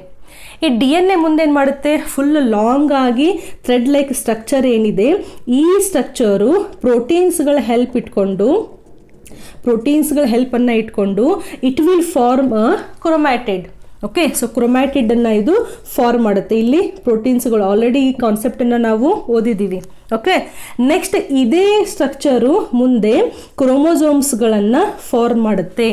Speaker 1: ಈ DNA ಮುಂದೇನು ಮಾಡುತ್ತೆ, ಫುಲ್ ಲಾಂಗ್ ಆಗಿ ಥ್ರೆಡ್ ಲೈಕ್ ಸ್ಟ್ರಕ್ಚರ್ ಏನಿದೆ, ಈ ಸ್ಟ್ರಕ್ಚರು ಪ್ರೋಟೀನ್ಸ್ಗಳ ಹೆಲ್ಪನ್ನು ಇಟ್ಕೊಂಡು it will form a chromatid. Okay, so ಕ್ರೊಮ್ಯಾಟಿಡನ್ನು ಇದು ಫಾರ್ಮ್ ಮಾಡುತ್ತೆ. ಇಲ್ಲಿ ಪ್ರೋಟೀನ್ಸ್ಗಳು ಆಲ್ರೆಡಿ ಈ ಕಾನ್ಸೆಪ್ಟನ್ನು ನಾವು ಓದಿದ್ದೀವಿ. ಓಕೆ, ನೆಕ್ಸ್ಟ್ ಇದೇ ಸ್ಟ್ರಕ್ಚರು ಮುಂದೆ ಕ್ರೋಮೋಸೋಮ್ಸ್ಗಳನ್ನು ಫಾರ್ಮ್ ಮಾಡುತ್ತೆ.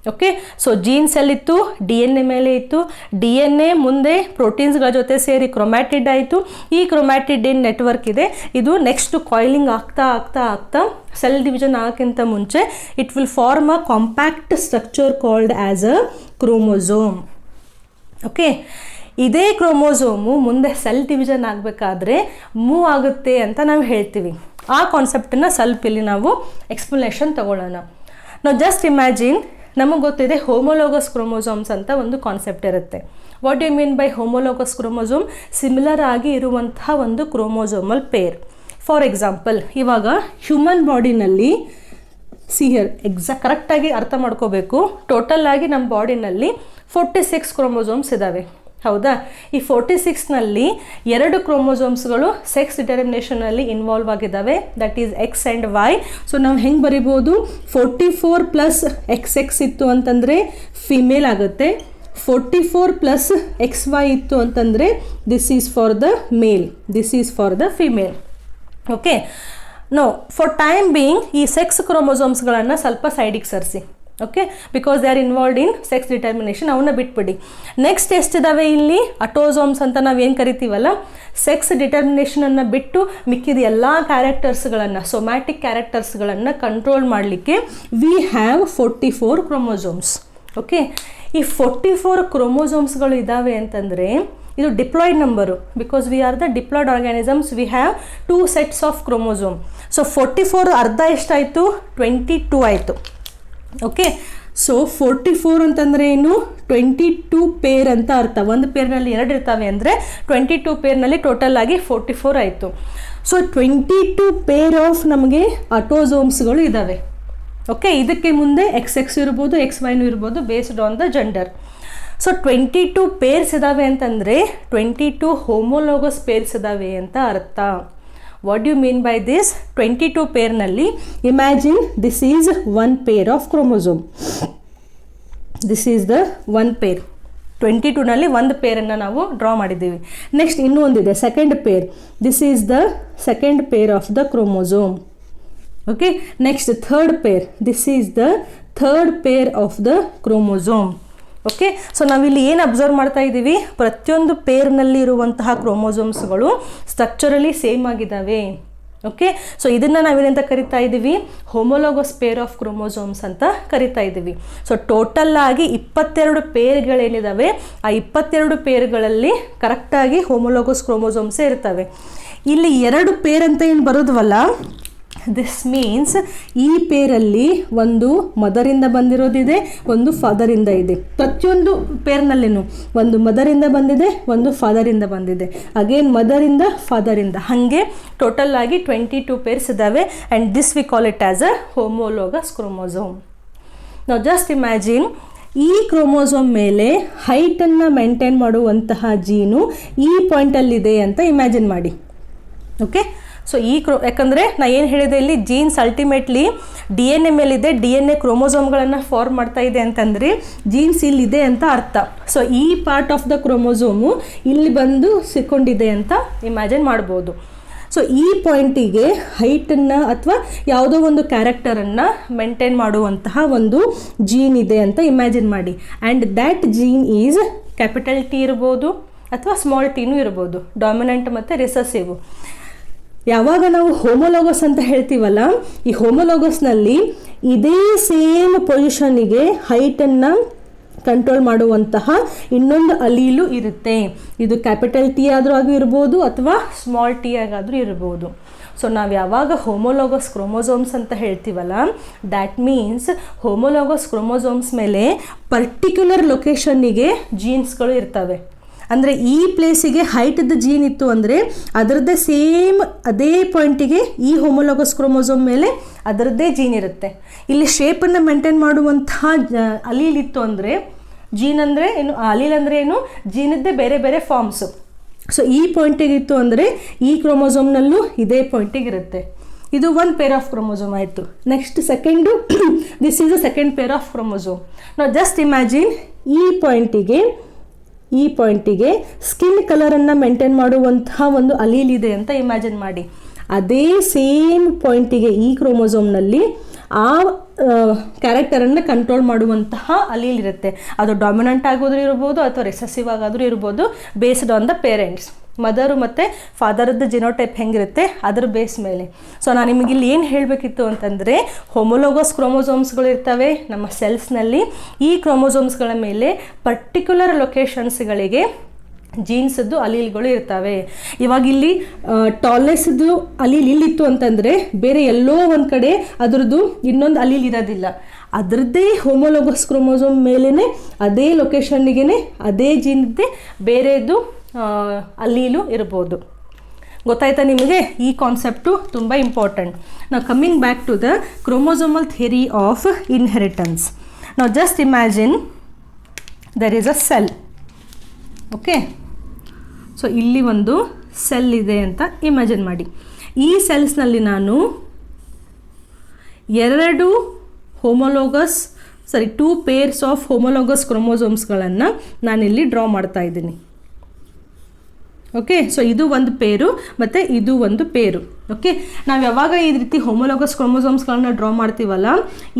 Speaker 1: ಓಕೆ, ಸೊ ಜೀನ್ಸ್ ಎಲ್ಲಿತ್ತು, DNA ಮೇಲೆ ಇತ್ತು. DNA ಮುಂದೆ ಪ್ರೋಟೀನ್ಸ್ಗಳ ಜೊತೆ ಸೇರಿ ಕ್ರೊಮ್ಯಾಟಿಡ್ ಆಯಿತು. ಈ ಕ್ರೊಮ್ಯಾಟಿಡ್ ಏನು ನೆಟ್ವರ್ಕ್ ಇದೆ, ಇದು ನೆಕ್ಸ್ಟ್ ಕಾಯಿಲಿಂಗ್ ಆಗ್ತಾ ಆಗ್ತಾ ಆಗ್ತಾ ಸೆಲ್ ಡಿವಿಷನ್ ಆಗೋಕ್ಕಿಂತ ಮುಂಚೆ it will form a compact structure called as a chromosome. Okay, ಇದೇ ಕ್ರೋಮೋಸೋಮು ಮುಂದೆ ಸೆಲ್ ಡಿವಿಷನ್ ಆಗಬೇಕಾದ್ರೆ ಮೂವ್ ಆಗುತ್ತೆ ಅಂತ ನಾವು ಹೇಳ್ತೀವಿ. ಆ ಕಾನ್ಸೆಪ್ಟನ್ನು ಸ್ವಲ್ಪ ಇಲ್ಲಿ ನಾವು ಎಕ್ಸ್ಪ್ಲನೇಷನ್ ತಗೊಳ್ಳೋಣ. ನಾವು ಜಸ್ಟ್ ಇಮ್ಯಾಜಿನ್, ನಮಗೆ ಗೊತ್ತಿದೆ ಹೋಮೋಲೋಗಸ್ ಕ್ರೋಮೋಸೋಮ್ಸ್ ಅಂತ ಒಂದು ಕಾನ್ಸೆಪ್ಟ್ ಇರುತ್ತೆ. What do you mean by homologous chromosome? Similar ಆಗಿ ಇರುವಂತಹ ಒಂದು ಕ್ರೋಮೋಸೋಮಲ್ ಪೇರ್. ಫಾರ್ ಎಕ್ಸಾಂಪಲ್, ಇವಾಗ ಹ್ಯೂಮನ್ ಬಾಡಿನಲ್ಲಿ ಕರೆಕ್ಟಾಗಿ ಅರ್ಥ ಮಾಡ್ಕೋಬೇಕು, ಟೋಟಲ್ ಆಗಿ ನಮ್ಮ ಬಾಡಿನಲ್ಲಿ 46 ಕ್ರೋಮೋಸೋಮ್ಸ್ ಇದ್ದಾವೆ. ಹೌದಾ? ಈ 46ನಲ್ಲಿ 2 ಕ್ರೋಮೋಸೋಮ್ಸ್ಗಳು ಸೆಕ್ಸ್ ಡಿಟರ್ಮಿನೇಷನಲ್ಲಿ ಇನ್ವಾಲ್ವ್ ಆಗಿದ್ದಾವೆ, that is X and Y. So ನಾವು ಹೆಂಗೆ ಬರಿಬೋದು, 44 ಪ್ಲಸ್ XX ಇತ್ತು ಅಂತಂದರೆ ಫಿಮೇಲ್ ಆಗುತ್ತೆ, 44 ಪ್ಲಸ್ XY ಇತ್ತು ಅಂತಂದರೆ this is for the male, this is for the female. Okay, no for time being ಈ ಸೆಕ್ಸ್ ಕ್ರೋಮೋಸೋಮ್ಸ್ಗಳನ್ನು ಸ್ವಲ್ಪ ಸೈಡಿಗೆ ಸರಿಸಿ. Okay, because they are involved in sex determination, ಅವನ್ನ ಬಿಟ್ಬಿಡಿ. ನೆಕ್ಸ್ಟ್ ಎಷ್ಟಿದ್ದಾವೆ ಇಲ್ಲಿ, ಅಟೋಸೋಮ್ಸ್ ಅಂತ ನಾವೇನು ಕರಿತೀವಲ್ಲ, ಸೆಕ್ಸ್ ಡಿಟರ್ಮಿನೇಷನನ್ನು ಬಿಟ್ಟು ಮಿಕ್ಕಿದ ಎಲ್ಲ ಕ್ಯಾರೆಕ್ಟರ್ಸ್ಗಳನ್ನು, ಸೊಮ್ಯಾಟಿಕ್ ಕ್ಯಾರೆಕ್ಟರ್ಸ್ಗಳನ್ನು ಕಂಟ್ರೋಲ್ ಮಾಡಲಿಕ್ಕೆ ವಿ ಹ್ಯಾವ್ 44 ಕ್ರೋಮೋಸೋಮ್ಸ್. ಓಕೆ, ಈ 44 ಕ್ರೋಮೋಸೋಮ್ಸ್ಗಳು ಇದ್ದಾವೆ ಅಂತಂದರೆ ಇದು diploid number, because we are the diploid organisms, we have 2 sets of chromosome. So 44 ಅರ್ಧ ಎಷ್ಟಾಯಿತು, 22 ಆಯಿತು. ಓಕೆ, ಸೊ 44 ಅಂತಂದರೆ ಏನು, 22 ಪೇರ್ ಅಂತ ಅರ್ಥ. ಒಂದು ಪೇರ್ನಲ್ಲಿ 2 ಇರ್ತವೆ ಅಂದರೆ 22 ಪೇರ್ನಲ್ಲಿ ಟೋಟಲ್ ಆಗಿ 44 ಆಯಿತು. ಸೊ 22 ಪೇರ್ ಆಫ್ ನಮಗೆ ಅಟೋಸೋಮ್ಸ್ಗಳು ಇದ್ದಾವೆ. ಓಕೆ, ಇದಕ್ಕೆ ಮುಂದೆ XX ಇರ್ಬೋದು, XYನೂ ಇರ್ಬೋದು, based on the gender. So 22 pairs ಇದ್ದಾವೆ ಅಂತಂದರೆ 22 ಹೋಮೋಲೋಗಸ್ ಪೇರ್ಸ್ ಇದ್ದಾವೆ ಅಂತ ಅರ್ಥ. What you mean by this? 22 ಪೇರ್ನಲ್ಲಿ imagine this is 1 pair of chromosome, this is the 1 pair. 22ನಲ್ಲಿ 1 ಪೇರನ್ನು ನಾವು ಡ್ರಾ ಮಾಡಿದ್ದೀವಿ. ನೆಕ್ಸ್ಟ್ ಇನ್ನೂ ಒಂದಿದೆ, second pair, this is the second pair of the chromosome. Okay, next third pair, this is the third pair of the chromosome. Okay, so ನಾವಿಲ್ಲಿ ಏನು ಅಬ್ಸರ್ವ್ ಮಾಡ್ತಾ ಇದ್ದೀವಿ, ಪ್ರತಿಯೊಂದು ಪೇರ್ನಲ್ಲಿ ಇರುವಂತಹ ಕ್ರೋಮೋಸೋಮ್ಸ್ಗಳು ಸ್ಟ್ರಕ್ಚರಲಿ ಸೇಮ್ ಆಗಿದ್ದಾವೆ. ಓಕೆ, ಸೊ ಇದನ್ನು ನಾವೇನಂತ ಕರಿತಾ ಇದ್ದೀವಿ, ಹೋಮೋಲೋಗಸ್ ಪೇರ್ ಆಫ್ ಕ್ರೋಮೋಸೋಮ್ಸ್ ಅಂತ ಕರಿತಾ ಇದ್ದೀವಿ. ಸೊ ಟೋಟಲ್ ಆಗಿ 22 ಪೇರ್ಗಳೇನಿದ್ದಾವೆ, ಆ 22 ಪೇರ್ಗಳಲ್ಲಿ ಕರೆಕ್ಟಾಗಿ ಹೋಮೋಲೋಗಸ್ ಕ್ರೋಮೋಸೋಮ್ಸೇ ಇರ್ತವೆ. ಇಲ್ಲಿ 2 ಪೇರ್ ಅಂತ ಏನು ಬರೋದವಲ್ಲ, ದಿಸ್ ಮೀನ್ಸ್ ಈ ಪೇರಲ್ಲಿ ಒಂದು ಮದರಿಂದ ಬಂದಿರೋದಿದೆ, ಒಂದು ಫಾದರಿಂದ ಇದೆ. ಪ್ರತಿಯೊಂದು ಪೇರ್ನಲ್ಲಿನೂ ಒಂದು ಮದರಿಂದ ಬಂದಿದೆ, ಒಂದು ಫಾದರಿಂದ ಬಂದಿದೆ, ಅಗೇನ್ ಮದರಿಂದ ಫಾದರಿಂದ, ಹಾಗೆ ಟೋಟಲ್ ಆಗಿ 22 ಪೇರ್ಸ್ ಇದ್ದಾವೆ. And this we call it as a homologous chromosome. ನಾವು ಜಸ್ಟ್ ಇಮ್ಯಾಜಿನ್, ಈ ಕ್ರೋಮೋಸೋಮ್ ಮೇಲೆ ಹೈಟನ್ನು ಮೇಂಟೈನ್ ಮಾಡುವಂತಹ ಜೀನು ಈ ಪಾಯಿಂಟಲ್ಲಿದೆ ಅಂತ ಇಮ್ಯಾಜಿನ್ ಮಾಡಿ. ಓಕೆ, ಸೊ ಯಾಕಂದರೆ ನಾ ಏನು ಹೇಳಿದೆ, ಇಲ್ಲಿ ಜೀನ್ಸ್ ಅಲ್ಟಿಮೇಟ್ಲಿ DNA ಮೇಲಿದೆ, DNA ಕ್ರೋಮೋಸೋಮ್ಗಳನ್ನು ಫಾರ್ಮ್ ಮಾಡ್ತಾ ಇದೆ ಅಂತಂದರೆ ಜೀನ್ಸ್ ಇಲ್ಲಿದೆ ಅಂತ ಅರ್ಥ. ಸೊ ಈ ಪಾರ್ಟ್ ಆಫ್ ದ ಕ್ರೋಮೋಸೋಮು ಇಲ್ಲಿ ಬಂದು ಸಿಕ್ಕೊಂಡಿದೆ ಅಂತ ಇಮ್ಯಾಜಿನ್ ಮಾಡ್ಬೋದು. ಸೊ ಈ ಪಾಯಿಂಟಿಗೆ ಹೈಟನ್ನು ಅಥವಾ ಯಾವುದೋ ಒಂದು ಕ್ಯಾರೆಕ್ಟರನ್ನು ಮೇಂಟೈನ್ ಮಾಡುವಂತಹ ಒಂದು ಜೀನ್ ಇದೆ ಅಂತ ಇಮ್ಯಾಜಿನ್ ಮಾಡಿ. And that gene is capital T ಇರ್ಬೋದು ಅಥವಾ ಸ್ಮಾಲ್ ಟಿನೂ ಇರ್ಬೋದು, ಡಾಮಿನೆಂಟ್ ಮತ್ತು ರಿಸೆಸಿವ್. ಯಾವಾಗ ನಾವು ಹೋಮೋಲೋಗಸ್ ಅಂತ ಹೇಳ್ತೀವಲ್ಲ, ಈ ಹೋಮೋಲೋಗಸ್ನಲ್ಲಿ ಇದೇ ಸೇಮ್ ಪೊಸಿಷನ್ನಿಗೆ ಹೈಟನ್ನು ಕಂಟ್ರೋಲ್ ಮಾಡುವಂತಹ ಇನ್ನೊಂದು ಅಲೀಲು ಇರುತ್ತೆ. ಇದು ಕ್ಯಾಪಿಟಲ್ T ಆದರೂ ಆಗಿ ಇರ್ಬೋದು ಅಥವಾ ಸ್ಮಾಲ್ T ಆಗಾದರೂ ಇರ್ಬೋದು. ಸೊ ನಾವು ಯಾವಾಗ ಹೋಮೋಲೋಗಸ್ ಕ್ರೋಮೋಸೋಮ್ಸ್ ಅಂತ ಹೇಳ್ತೀವಲ್ಲ, ದ್ಯಾಟ್ ಮೀನ್ಸ್ ಹೋಮೋಲೋಗಸ್ ಕ್ರೋಮೋಸೋಮ್ಸ್ ಮೇಲೆ ಪರ್ಟಿಕ್ಯುಲರ್ ಲೊಕೇಶನ್ನಿಗೆ ಜೀನ್ಸ್ಗಳು ಇರ್ತವೆ. ಅಂದರೆ ಈ ಪ್ಲೇಸಿಗೆ ಹೈಟದ್ದು ಜೀನ್ ಇತ್ತು ಅಂದರೆ ಅದರದ್ದೇ ಸೇಮ್ ಅದೇ ಪಾಯಿಂಟಿಗೆ ಈ ಹೋಮೋಲೋಗಸ್ ಕ್ರೋಮೋಸೋಮ್ ಮೇಲೆ ಅದರದ್ದೇ ಜೀನ್ ಇರುತ್ತೆ. ಇಲ್ಲಿ ಶೇಪನ್ನು ಮೇಂಟೈನ್ ಮಾಡುವಂತಹ ಅಲೀಲ್ ಇತ್ತು ಅಂದರೆ, ಜೀನ್ ಅಂದರೆ ಏನು, ಅಲೀಲ್ ಅಂದರೆ ಏನು, ಜೀನದ್ದೇ ಬೇರೆ ಬೇರೆ ಫಾರ್ಮ್ಸು. ಸೊ ಈ ಪಾಯಿಂಟಿಗೆ ಇತ್ತು ಅಂದರೆ ಈ ಕ್ರೋಮೋಸೋಮ್ನಲ್ಲೂ ಇದೇ ಪಾಯಿಂಟಿಗೆ ಇರುತ್ತೆ. ಇದು ಒಂದು ಪೇರ್ ಆಫ್ ಕ್ರೋಮೋಸೋಮ್ ಆಯಿತು. Next second, this is a second pair of chromosome. ನಾವು ಜಸ್ಟ್ ಇಮ್ಯಾಜಿನ್, ಈ ಪಾಯಿಂಟಿಗೆ ಸ್ಕಿನ್ ಕಲರನ್ನು ಮೇಂಟೈನ್ ಮಾಡುವಂತಹ ಒಂದು ಅಲೀಲ್ ಇದೆ ಅಂತ ಇಮ್ಯಾಜಿನ್ ಮಾಡಿ. ಅದೇ ಸೇಮ್ ಪಾಯಿಂಟಿಗೆ ಈ ಕ್ರೋಮೋಸೋಮ್ನಲ್ಲಿ ಆ ಕ್ಯಾರೆಕ್ಟರನ್ನು ಕಂಟ್ರೋಲ್ ಮಾಡುವಂತಹ ಅಲೀಲ್ ಇರುತ್ತೆ. ಅದು ಡಾಮಿನೆಂಟ್ ಆಗೋದ್ರೂ ಇರ್ಬೋದು ಅಥವಾ ರಿಸೆಸಿವ್ ಆಗಾದರೂ ಇರ್ಬೋದು, based on the parents. Mother ಮತ್ತು ಫಾದರದ್ದು ಜಿನೋಟೈಪ್ ಹೆಂಗಿರುತ್ತೆ ಅದರ ಬೇಸ್ ಮೇಲೆ. ಸೊ ನಾನು ನಿಮಗಿಲ್ಲಿ ಏನು ಹೇಳಬೇಕಿತ್ತು ಅಂತಂದರೆ, ಹೋಮೋಲೋಗಸ್ ಕ್ರೋಮೋಸೋಮ್ಸ್ಗಳು ಇರ್ತವೆ ನಮ್ಮ ಸೆಲ್ಸ್ನಲ್ಲಿ. ಈ ಕ್ರೋಮೋಸೋಮ್ಸ್ಗಳ ಮೇಲೆ ಪರ್ಟಿಕ್ಯುಲರ್ ಲೊಕೇಶನ್ಸ್ಗಳಿಗೆ ಜೀನ್ಸದ್ದು ಅಲೀಲ್ಗಳು ಇರ್ತವೆ. ಇವಾಗ ಇಲ್ಲಿ ಟಾಲೆಸ್ದು ಅಲೀಲ್ ಇಲ್ಲಿತ್ತು ಅಂತಂದರೆ ಬೇರೆ ಎಲ್ಲೋ ಒಂದು ಕಡೆ ಅದರದ್ದು ಇನ್ನೊಂದು ಅಲೀಲ್ ಇರೋದಿಲ್ಲ. ಅದರದ್ದೇ ಹೋಮೋಲೋಗಸ್ ಕ್ರೋಮೋಸೋಮ್ ಮೇಲೇ ಅದೇ ಲೊಕೇಶನ್ನಿಗೆ ಅದೇ ಜೀನ್ದೇ ಬೇರೆದು ಅಲೀಲು ಇರ್ಬೋದು. ಗೊತ್ತಾಯ್ತಾ ನಿಮಗೆ? ಈ ಕಾನ್ಸೆಪ್ಟು ತುಂಬ ಇಂಪಾರ್ಟೆಂಟ್. ನಾವು coming back to the chromosomal theory of inheritance. ನಾವು just imagine there is a cell. Okay, so ಇಲ್ಲಿ ಒಂದು ಸೆಲ್ ಇದೆ ಅಂತ ಇಮ್ಯಾಜಿನ್ ಮಾಡಿ. ಈ ಸೆಲ್ಸ್ನಲ್ಲಿ ನಾನು 2 ಪೇರ್ಸ್ ಆಫ್ ಹೋಮೋಲೋಗಸ್ ಕ್ರೋಮೋಸೋಮ್ಸ್ಗಳನ್ನು ನಾನಿಲ್ಲಿ ಡ್ರಾ ಮಾಡ್ತಾ ಇದ್ದೀನಿ. ಓಕೆ, ಸೊ ಇದು ಒಂದು ಪೇರು ಮತ್ತು ಇದು ಒಂದು ಪೇರು. ಓಕೆ, ನಾವು ಯಾವಾಗ ಈ ರೀತಿ ಹೋಮೋಲೋಗಸ್ ಕ್ರೋಮೋಸೋಮ್ಸ್ಗಳನ್ನು ಡ್ರಾ ಮಾಡ್ತೀವಲ್ಲ,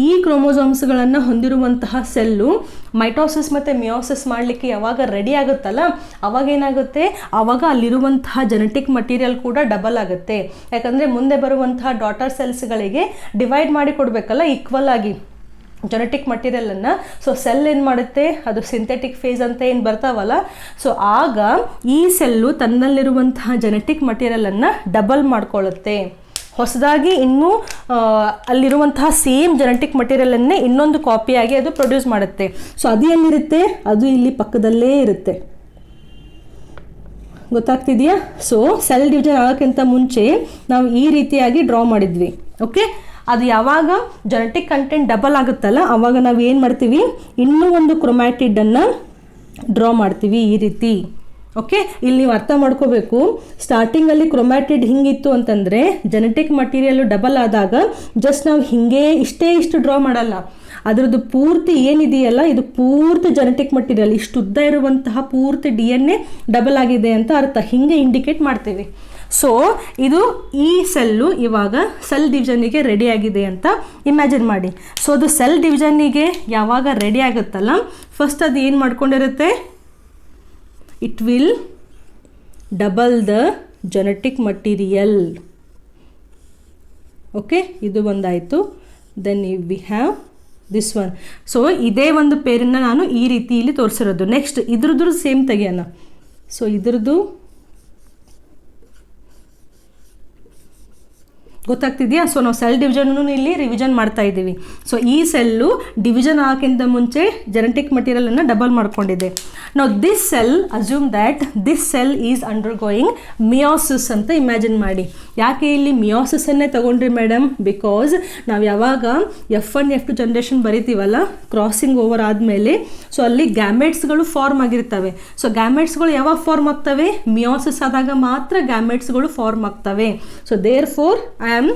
Speaker 1: ಈ ಕ್ರೋಮೋಸೋಮ್ಸ್ಗಳನ್ನು ಹೊಂದಿರುವಂತಹ ಸೆಲ್ಲು ಮೈಟೋಸಿಸ್ ಮತ್ತು ಮಿಯೋಸಿಸ್ ಮಾಡಲಿಕ್ಕೆ ಯಾವಾಗ ರೆಡಿ ಆಗುತ್ತಲ್ಲ, ಅವಾಗ ಏನಾಗುತ್ತೆ, ಆವಾಗ ಅಲ್ಲಿರುವಂತಹ ಜೆನೆಟಿಕ್ ಮಟೀರಿಯಲ್ ಕೂಡ ಡಬಲ್ ಆಗುತ್ತೆ. ಯಾಕಂದರೆ ಮುಂದೆ ಬರುವಂತಹ ಡಾಟರ್ ಸೆಲ್ಸ್ಗಳಿಗೆ ಡಿವೈಡ್ ಮಾಡಿ ಕೊಡಬೇಕಲ್ಲ ಈಕ್ವಲ್ ಆಗಿ ಜೆನೆಟಿಕ್ ಮಟೀರಿಯಲನ್ನು. ಸೊ ಸೆಲ್ ಏನು ಮಾಡುತ್ತೆ, ಅದು ಸಿಂಥೆಟಿಕ್ ಫೇಸ್ ಅಂತ ಏನು ಬರ್ತಾವಲ್ಲ, ಸೊ ಆಗ ಈ ಸೆಲ್ಲು ತನ್ನಲ್ಲಿರುವಂತಹ ಜೆನೆಟಿಕ್ ಮಟೀರಿಯಲನ್ನು ಡಬಲ್ ಮಾಡ್ಕೊಳ್ಳುತ್ತೆ. ಹೊಸದಾಗಿ ಇನ್ನೂ ಅಲ್ಲಿರುವಂತಹ ಸೇಮ್ ಜೆನೆಟಿಕ್ ಮಟೀರಿಯಲನ್ನೇ ಇನ್ನೊಂದು ಕಾಪಿಯಾಗಿ ಅದು ಪ್ರೊಡ್ಯೂಸ್ ಮಾಡುತ್ತೆ. ಸೊ ಅದು ಎಲ್ಲಿರುತ್ತೆ, ಅದು ಇಲ್ಲಿ ಪಕ್ಕದಲ್ಲೇ ಇರುತ್ತೆ. ಗೊತ್ತಾಗ್ತಿದೆಯಾ? ಸೊ ಸೆಲ್ ಡಿವಿಷನ್ ಆಗೋಕ್ಕಿಂತ ಮುಂಚೆ ನಾವು ಈ ರೀತಿಯಾಗಿ ಡ್ರಾ ಮಾಡಿದ್ವಿ. ಓಕೆ, ಅದು ಯಾವಾಗ ಜೆನೆಟಿಕ್ ಕಂಟೆಂಟ್ ಡಬಲ್ ಆಗುತ್ತಲ್ಲ, ಆವಾಗ ನಾವು ಏನು ಮಾಡ್ತೀವಿ, ಇನ್ನೂ ಒಂದು ಕ್ರೊಮ್ಯಾಟಿಡನ್ನು ಡ್ರಾ ಮಾಡ್ತೀವಿ ಈ ರೀತಿ. ಓಕೆ, ಇಲ್ಲಿ ನೀವು ಅರ್ಥ ಮಾಡ್ಕೋಬೇಕು, ಸ್ಟಾರ್ಟಿಂಗಲ್ಲಿ ಕ್ರೊಮ್ಯಾಟಿಡ್ ಹಿಂಗಿತ್ತು ಅಂತಂದರೆ ಜೆನೆಟಿಕ್ ಮಟೀರಿಯಲ್ಲು ಡಬಲ್ ಆದಾಗ ಜಸ್ಟ್ ನಾವು ಹಿಂಗೆ ಇಷ್ಟು ಡ್ರಾ ಮಾಡಲ್ಲ. ಅದರದ್ದು ಪೂರ್ತಿ ಏನಿದೆಯಲ್ಲ, ಇದು ಪೂರ್ತಿ ಜೆನೆಟಿಕ್ ಮಟೀರಿಯಲ್, ಇಷ್ಟು ಉದ್ದ ಇರುವಂತಹ ಪೂರ್ತಿ DNA ಡಬಲ್ ಆಗಿದೆ ಅಂತ ಅರ್ಥ, ಹಿಂಗೆ ಇಂಡಿಕೇಟ್ ಮಾಡ್ತೀವಿ. ಸೊ ಇದು ಈ ಸೆಲ್ಲು ಇವಾಗ ಸೆಲ್ ಡಿವಿಷನ್ನಿಗೆ ರೆಡಿ ಆಗಿದೆ ಅಂತ ಇಮ್ಯಾಜಿನ್ ಮಾಡಿ. ಸೊ ಅದು ಸೆಲ್ ಡಿವಿಷನ್ನಿಗೆ ಯಾವಾಗ ರೆಡಿ ಆಗುತ್ತಲ್ಲ, ಫಸ್ಟ್ ಅದು ಏನು ಮಾಡ್ಕೊಂಡಿರುತ್ತೆ, it will double the genetic material. Okay, ಇದು ಒಂದಾಯಿತು. Then we have this one. So ಇದೇ ಒಂದು ಪೇರನ್ನು ನಾನು ಈ ರೀತಿ ಇಲ್ಲಿ ತೋರಿಸಿರೋದು. ನೆಕ್ಸ್ಟ್ ಇದ್ರದ್ದು ಸೇಮ್ ತೆಗಿಯೋಣ. ಸೊ ಇದ್ರದ್ದು ಗೊತ್ತಾಗ್ತಿದೆಯಾ? ಸೊ ನಾವು ಸೆಲ್ ಡಿವಿಷನ್ನು ಇಲ್ಲಿ ರಿವಿಷನ್ ಮಾಡ್ತಾ ಇದ್ದೀವಿ. ಸೊ ಈ ಸೆಲ್ಲು ಡಿವಿಷನ್ ಆಗೋಕ್ಕಿಂತ ಮುಂಚೆ ಜೆನೆಟಿಕ್ ಮಟೀರಿಯಲನ್ನು ಡಬಲ್ ಮಾಡ್ಕೊಂಡಿದೆ. ನಾವು this cell assume that this cell is undergoing meiosis ಅಂತ ಇಮ್ಯಾಜಿನ್ ಮಾಡಿ. ಯಾಕೆ ಇಲ್ಲಿ ಮಿಯೋಸಿಸನ್ನೇ ತೊಗೊಂಡ್ರಿ ಮೇಡಮ್? ಬಿಕಾಸ್ ನಾವು ಯಾವಾಗ F1 F2 ಜನ್ರೇಷನ್ ಬರಿತೀವಲ್ಲ, ಕ್ರಾಸಿಂಗ್ ಓವರ್ ಆದಮೇಲೆ ಸೊ ಅಲ್ಲಿ ಗ್ಯಾಮೆಟ್ಸ್ಗಳು ಫಾರ್ಮ್ ಆಗಿರ್ತವೆ. ಸೊ ಗ್ಯಾಮೆಟ್ಸ್ಗಳು ಯಾವಾಗ ಫಾರ್ಮ್ ಆಗ್ತವೆ? ಮಿಯೋಸಿಸ್ ಆದಾಗ ಮಾತ್ರ ಗ್ಯಾಮೆಟ್ಸ್ಗಳು ಫಾರ್ಮ್ ಆಗ್ತವೆ. So therefore I am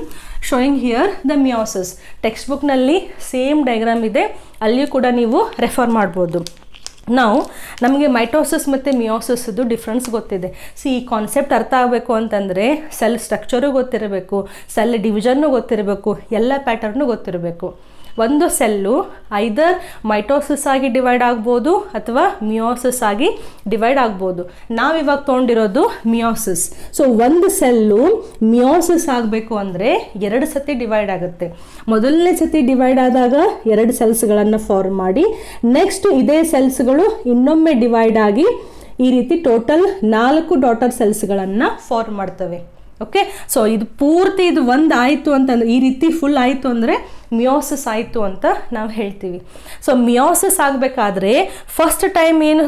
Speaker 1: showing here the meiosis. Text ಬುಕ್ನಲ್ಲಿ ಸೇಮ್ ಡಯಾಗ್ರಾಮ್ ಇದೆ, ಅಲ್ಲಿಯೂ ಕೂಡ ನೀವು ರೆಫರ್ ಮಾಡ್ಬೋದು. ನಾವು ನಮಗೆ ಮೈಟೋಸಿಸ್ ಮತ್ತು ಮಿಯೋಸಿಸ್ದು ಡಿಫ್ರೆನ್ಸ್ ಗೊತ್ತಿದೆ. ಈ ಕಾನ್ಸೆಪ್ಟ್ ಅರ್ಥ ಆಗಬೇಕು ಅಂತಂದರೆ ಸೆಲ್ ಸ್ಟ್ರಕ್ಚರು ಗೊತ್ತಿರಬೇಕು, ಸೆಲ್ ಡಿವಿಷನ್ನು ಗೊತ್ತಿರಬೇಕು, ಎಲ್ಲ ಪ್ಯಾಟರ್ನು ಗೊತ್ತಿರಬೇಕು. ಒಂದು ಸೆಲ್ಲು ಐದರ್ ಮೈಟೋಸಿಸ್ ಆಗಿ ಡಿವೈಡ್ ಆಗ್ಬೋದು ಅಥವಾ ಮಿಯೋಸಿಸ್ ಆಗಿ ಡಿವೈಡ್ ಆಗ್ಬೋದು. ನಾವಿವಾಗ ತೊಗೊಂಡಿರೋದು ಮಿಯೋಸಿಸ್. ಸೊ ಒಂದು ಸೆಲ್ಲು ಮಿಯೋಸಿಸ್ ಆಗಬೇಕು ಅಂದರೆ 2 ಸತಿ ಡಿವೈಡ್ ಆಗುತ್ತೆ. ಮೊದಲನೇ ಸತಿ ಡಿವೈಡ್ ಆದಾಗ 2 ಸೆಲ್ಸ್ಗಳನ್ನು ಫಾರ್ಮ್ ಮಾಡಿ, ನೆಕ್ಸ್ಟ್ ಇದೇ ಸೆಲ್ಸ್ಗಳು ಇನ್ನೊಮ್ಮೆ ಡಿವೈಡ್ ಆಗಿ ಈ ರೀತಿ ಟೋಟಲ್ 4 ಡಾಟರ್ ಸೆಲ್ಸ್ಗಳನ್ನು ಫಾರ್ಮ್ ಮಾಡ್ತವೆ. ಓಕೆ, ಸೊ ಇದು ಪೂರ್ತಿ ಇದು ಒಂದು ಆಯಿತು ಅಂತಂದರೆ, ಈ ರೀತಿ ಫುಲ್ ಆಯಿತು ಅಂದರೆ ಮಿಯೋಸಿಸ್ ಆಯಿತು ಅಂತ ನಾವು ಹೇಳ್ತೀವಿ. ಸೊ ಮಿಯೋಸಿಸ್ ಆಗಬೇಕಾದ್ರೆ ಫಸ್ಟ್ ಟೈಮ್ ಏನು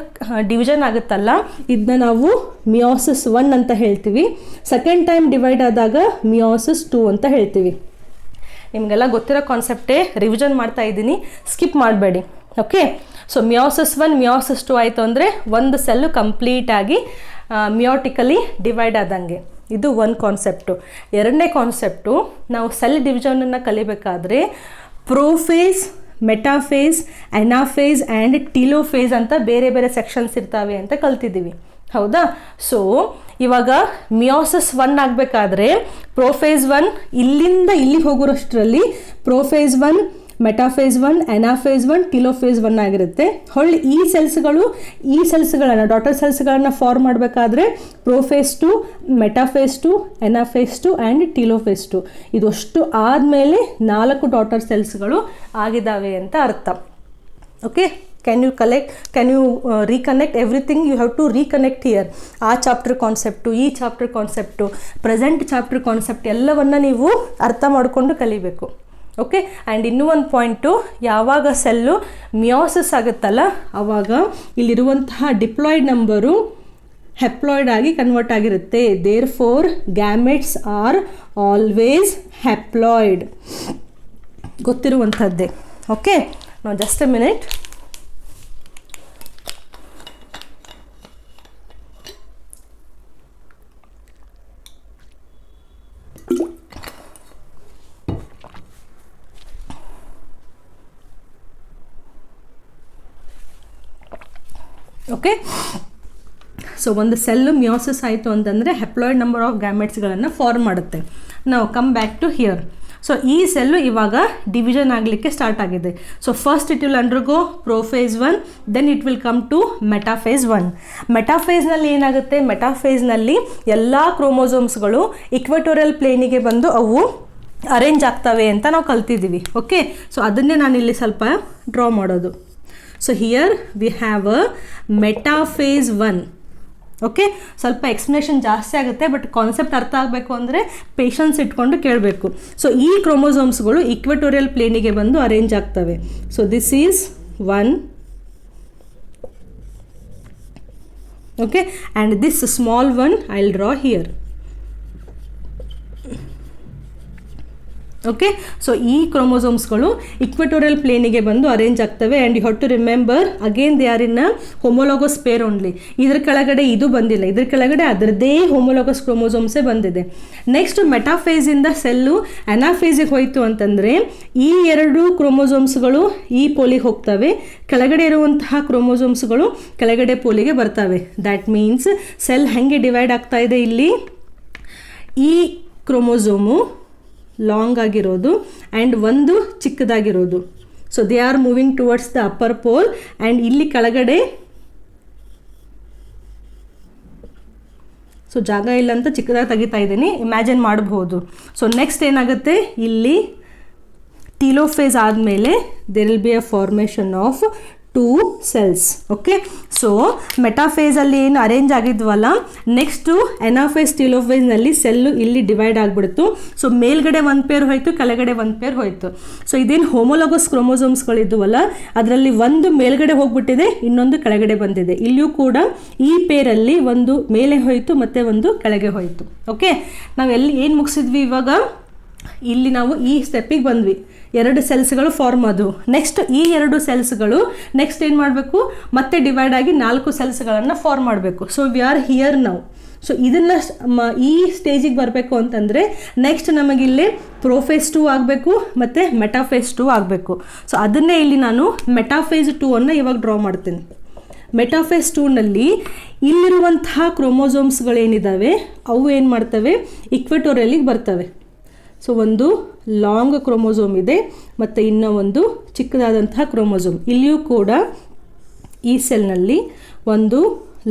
Speaker 1: ಡಿವಿಷನ್ ಆಗುತ್ತಲ್ಲ, ಇದನ್ನ ನಾವು ಮಿಯೋಸಿಸ್ 1 ಅಂತ ಹೇಳ್ತೀವಿ. ಸೆಕೆಂಡ್ ಟೈಮ್ ಡಿವೈಡ್ ಆದಾಗ ಮಿಯೋಸಿಸ್ 2 ಅಂತ ಹೇಳ್ತೀವಿ. ನಿಮಗೆಲ್ಲ ಗೊತ್ತಿರೋ ಕಾನ್ಸೆಪ್ಟೇ ರಿವಿಷನ್ ಮಾಡ್ತಾ ಇದ್ದೀನಿ, ಸ್ಕಿಪ್ ಮಾಡಬೇಡಿ. ಓಕೆ, ಸೊ ಮಿಯೋಸಿಸ್ 1 ಮಿಯೋಸಿಸ್ 2 ಆಯಿತು ಅಂದರೆ ಒಂದು ಸೆಲ್ಲು ಕಂಪ್ಲೀಟಾಗಿ ಮಿಯೋಟಿಕಲಿ ಡಿವೈಡ್ ಆದಂಗೆ. ಇದು ಒಂದು ಕಾನ್ಸೆಪ್ಟು. ಎರಡನೇ ಕಾನ್ಸೆಪ್ಟು, ನಾವು ಸೆಲ್ ಡಿವಿಷನನ್ನು ಕಲಿಬೇಕಾದ್ರೆ prophase, metaphase, anaphase and telophase ಅಂತ ಬೇರೆ ಬೇರೆ ಸೆಕ್ಷನ್ಸ್ ಇರ್ತವೆ ಅಂತ ಕಲ್ತಿದ್ದೀವಿ. ಹೌದಾ? ಸೊ ಇವಾಗ ಮಿಯೋಸಿಸ್ 1 ಆಗಬೇಕಾದ್ರೆ ಪ್ರೋಫೇಸ್ 1 ಇಲ್ಲಿಂದ ಇಲ್ಲಿಗೆ ಹೋಗೋರಷ್ಟರಲ್ಲಿ ಪ್ರೋಫೇಸ್ 1, ಮೆಟಾಫೇಸ್ 1, ಅನಾಫೇಸ್ 1, ಟೀಲೋಫೇಸ್ 1 ಆಗಿರುತ್ತೆ. ಹೊಳ್ಳಿ ಈ ಸೆಲ್ಸ್ಗಳನ್ನು ಡಾಟರ್ ಸೆಲ್ಸ್ಗಳನ್ನು ಫಾರ್ಮ್ ಮಾಡಬೇಕಾದ್ರೆ prophase 2, metaphase 2, anaphase 2 and telophase 2 ಇದಷ್ಟು ಆದಮೇಲೆ 4 ಡಾಟರ್ ಸೆಲ್ಸ್ಗಳು ಆಗಿದ್ದಾವೆ ಅಂತ ಅರ್ಥ. Okay, can you reconnect everything? You have to reconnect here. ಆ ಚಾಪ್ಟರ್ ಕಾನ್ಸೆಪ್ಟು, ಈ chapter concept, present chapter concept ಎಲ್ಲವನ್ನು ನೀವು ಅರ್ಥ ಮಾಡಿಕೊಂಡು ಕಲಿಬೇಕು. ಓಕೆ, ಆ್ಯಂಡ್ ಇನ್ನೂ ಒಂದು ಪಾಯಿಂಟು, ಯಾವಾಗ ಸೆಲ್ಲು ಮಿಯೋಸಿಸ್ ಆಗುತ್ತಲ್ಲ ಆವಾಗ ಇಲ್ಲಿರುವಂತಹ ಡಿಪ್ಲಾಯ್ಡ್ ನಂಬರು ಹೆಪ್ಲಾಯ್ಡ್ ಆಗಿ ಕನ್ವರ್ಟ್ ಆಗಿರುತ್ತೆ. There four gametes are always haploid. ಗೊತ್ತಿರುವಂಥದ್ದೇ. ಓಕೆ, ನಾವು just a minute. Okay, so ಒಂದು ಸೆಲ್ಲು ಮಿಯೋಸಿಸ್ ಆಯಿತು ಅಂತಂದರೆ ಹೆಪ್ಲಾಯ್ಡ್ ನಂಬರ್ ಆಫ್ ಗ್ಯಾಮೆಟ್ಸ್ಗಳನ್ನು ಫಾರ್ಮ್ ಮಾಡುತ್ತೆ. ನಾವು come back to here. So ಈ ಸೆಲ್ಲು ಇವಾಗ ಡಿವಿಷನ್ ಆಗಲಿಕ್ಕೆ ಸ್ಟಾರ್ಟ್ ಆಗಿದೆ. So first it will undergo prophase 1, then it will come to metaphase 1. ಮೆಟಾಫೇಸ್ನಲ್ಲಿ ಏನಾಗುತ್ತೆ, ಮೆಟಾಫೇಸ್ನಲ್ಲಿ ಎಲ್ಲ ಕ್ರೋಮೋಸೋಮ್ಸ್ಗಳು ಇಕ್ವೆಟೋರಿಯಲ್ ಪ್ಲೇನಿಗೆ ಬಂದು ಅವು ಅರೇಂಜ್ ಆಗ್ತವೆ ಅಂತ ನಾವು ಕಲ್ತಿದ್ದೀವಿ. ಓಕೆ, ಸೊ ಅದನ್ನೇ ನಾನು ಇಲ್ಲಿ ಸ್ವಲ್ಪ ಡ್ರಾ ಮಾಡೋದು. So here V have a metaphase 1. Okay, ಸ್ವಲ್ಪ ಎಕ್ಸ್ಪ್ಲನೇಷನ್ ಜಾಸ್ತಿ ಆಗುತ್ತೆ, ಬಟ್ ಕಾನ್ಸೆಪ್ಟ್ ಅರ್ಥ ಆಗಬೇಕು ಅಂದರೆ ಪೇಷನ್ಸ್ ಇಟ್ಕೊಂಡು ಕೇಳಬೇಕು. ಸೊ ಈ ಕ್ರೋಮೋಸೋಮ್ಸ್ಗಳು ಇಕ್ವೆಟೋರಿಯಲ್ ಪ್ಲೇನಿಗೆ ಬಂದು ಅರೇಂಜ್ ಆಗ್ತವೆ. So this is 1. Okay, and this small 1 I will draw here. Okay, so ಈ ಕ್ರೋಮೋಸೋಮ್ಸ್ಗಳು ಇಕ್ವೆಟೋರಿಯಲ್ ಪ್ಲೇನಿಗೆ ಬಂದು ಅರೇಂಜ್ ಆಗ್ತವೆ. And you have to remember again they are in a homologous pair only. ಇದ್ರ ಕೆಳಗಡೆ ಇದು ಬಂದಿಲ್ಲ, ಇದ್ರ ಕೆಳಗಡೆ ಅದರದ್ದೇ ಹೋಮೋಲೋಗಸ್ ಕ್ರೋಮೋಸೋಮ್ಸೇ ಬಂದಿದೆ. ನೆಕ್ಸ್ಟ್ ಮೆಟಾಫೇಸಿಂದ ಸೆಲ್ಲು ಅನಾಫೇಸಿಗೆ ಹೋಯಿತು ಅಂತಂದರೆ ಈ 2 ಕ್ರೋಮೋಸೋಮ್ಸ್ಗಳು ಈ ಪೋಲಿಗೆ ಹೋಗ್ತವೆ, ಕೆಳಗಡೆ ಇರುವಂತಹ ಕ್ರೋಮೋಸೋಮ್ಸ್ಗಳು ಕೆಳಗಡೆ ಪೋಲಿಗೆ ಬರ್ತವೆ. ದ್ಯಾಟ್ ಮೀನ್ಸ್ ಸೆಲ್ ಹೆಂಗೆ ಡಿವೈಡ್ ಆಗ್ತಾ ಇದೆ ಇಲ್ಲಿ, ಈ ಕ್ರೋಮೋಸೋಮು ಲಾಂಗ್ ಆಗಿರೋದು ಆ್ಯಂಡ್ ಒಂದು ಚಿಕ್ಕದಾಗಿರೋದು. So they are moving towards the upper pole and ಇಲ್ಲಿ ಕೆಳಗಡೆ ಸೊ ಜಾಗ ಇಲ್ಲ ಅಂತ ಚಿಕ್ಕದಾಗಿ ತೆಗಿತಾ ಇದ್ದೀನಿ, ಇಮ್ಯಾಜಿನ್ ಮಾಡಬಹುದು. ಸೊ ನೆಕ್ಸ್ಟ್ ಏನಾಗುತ್ತೆ, ಇಲ್ಲಿ ಟೀಲೋಫೇಸ್ ಆದಮೇಲೆ there will be a formation of 2 cells. Okay, so ಮೆಟಾಫೇಸಲ್ಲಿ ಏನು ಅರೇಂಜ್ ಆಗಿದ್ವಲ್ಲ, ನೆಕ್ಸ್ಟು ಎನಾಫೇಸ್ ಟೀಲೋಫೇಸ್ನಲ್ಲಿ ಸೆಲ್ಲು ಇಲ್ಲಿ ಡಿವೈಡ್ ಆಗಿಬಿಡ್ತು. ಸೊ ಮೇಲ್ಗಡೆ ಒಂದು ಪೇರ್ ಹೋಯಿತು, ಕೆಳಗಡೆ ಒಂದು ಪೇರ್ ಹೋಯಿತು. ಸೊ ಇದೇನು ಹೋಮೋಲೋಗಸ್ ಕ್ರೋಮೋಸೋಮ್ಸ್ಗಳಿದ್ವಲ್ಲ, ಅದರಲ್ಲಿ ಒಂದು ಮೇಲ್ಗಡೆ ಹೋಗ್ಬಿಟ್ಟಿದೆ, ಇನ್ನೊಂದು ಕೆಳಗಡೆ ಬಂದಿದೆ. ಇಲ್ಲಿಯೂ ಕೂಡ ಈ ಪೇರಲ್ಲಿ ಒಂದು ಮೇಲೆ ಹೋಯಿತು ಮತ್ತು ಒಂದು ಕೆಳಗೆ ಹೋಯಿತು. ಓಕೆ, ನಾವು ಎಲ್ಲಿ ಏನು ಮುಗಿಸಿದ್ವಿ ಇವಾಗ, ಇಲ್ಲಿ ನಾವು ಈ ಸ್ಟೆಪ್ಪಿಗೆ ಬಂದ್ವಿ. 2 ಸೆಲ್ಸ್ಗಳು ಫಾರ್ಮ್ ಅದು. ನೆಕ್ಸ್ಟ್ ಈ 2 ಸೆಲ್ಸ್ಗಳು ನೆಕ್ಸ್ಟ್ ಏನು ಮಾಡಬೇಕು, ಮತ್ತೆ ಡಿವೈಡ್ ಆಗಿ 4 ಸೆಲ್ಸ್ಗಳನ್ನು ಫಾರ್ಮ್ ಮಾಡಬೇಕು. ಸೊ ವಿ ಆರ್ ಹಿಯರ್ ನಾವು. ಸೊ ಇದನ್ನು ಈ ಸ್ಟೇಜಿಗೆ ಬರಬೇಕು ಅಂತಂದರೆ ನೆಕ್ಸ್ಟ್ ನಮಗಿಲ್ಲಿ ಪ್ರೋಫೇಸ್ 2 ಆಗಬೇಕು ಮತ್ತು ಮೆಟಾಫೇಸ್ 2 ಆಗಬೇಕು. ಸೊ ಅದನ್ನೇ ಇಲ್ಲಿ ನಾನು ಮೆಟಾಫೇಸ್ 2 ಇವಾಗ ಡ್ರಾ ಮಾಡ್ತೀನಿ. ಮೆಟಾಫೇಸ್ 2ನಲ್ಲಿ ಇಲ್ಲಿರುವಂತಹ ಕ್ರೋಮೋಸೋಮ್ಸ್ಗಳೇನಿದ್ದಾವೆ ಅವು ಏನು ಮಾಡ್ತವೆ, ಇಕ್ವೆಟೋರಿಯಲಿಗೆ ಬರ್ತವೆ. ಸೊ ಒಂದು ಲಾಂಗ್ ಕ್ರೋಮೋಸೋಮ್ ಇದೆ ಮತ್ತು ಇನ್ನೂ ಒಂದು ಚಿಕ್ಕದಾದಂತಹ ಕ್ರೋಮೋಸೋಮ್. ಇಲ್ಲಿಯೂ ಕೂಡ ಈ ಸೆಲ್ನಲ್ಲಿ ಒಂದು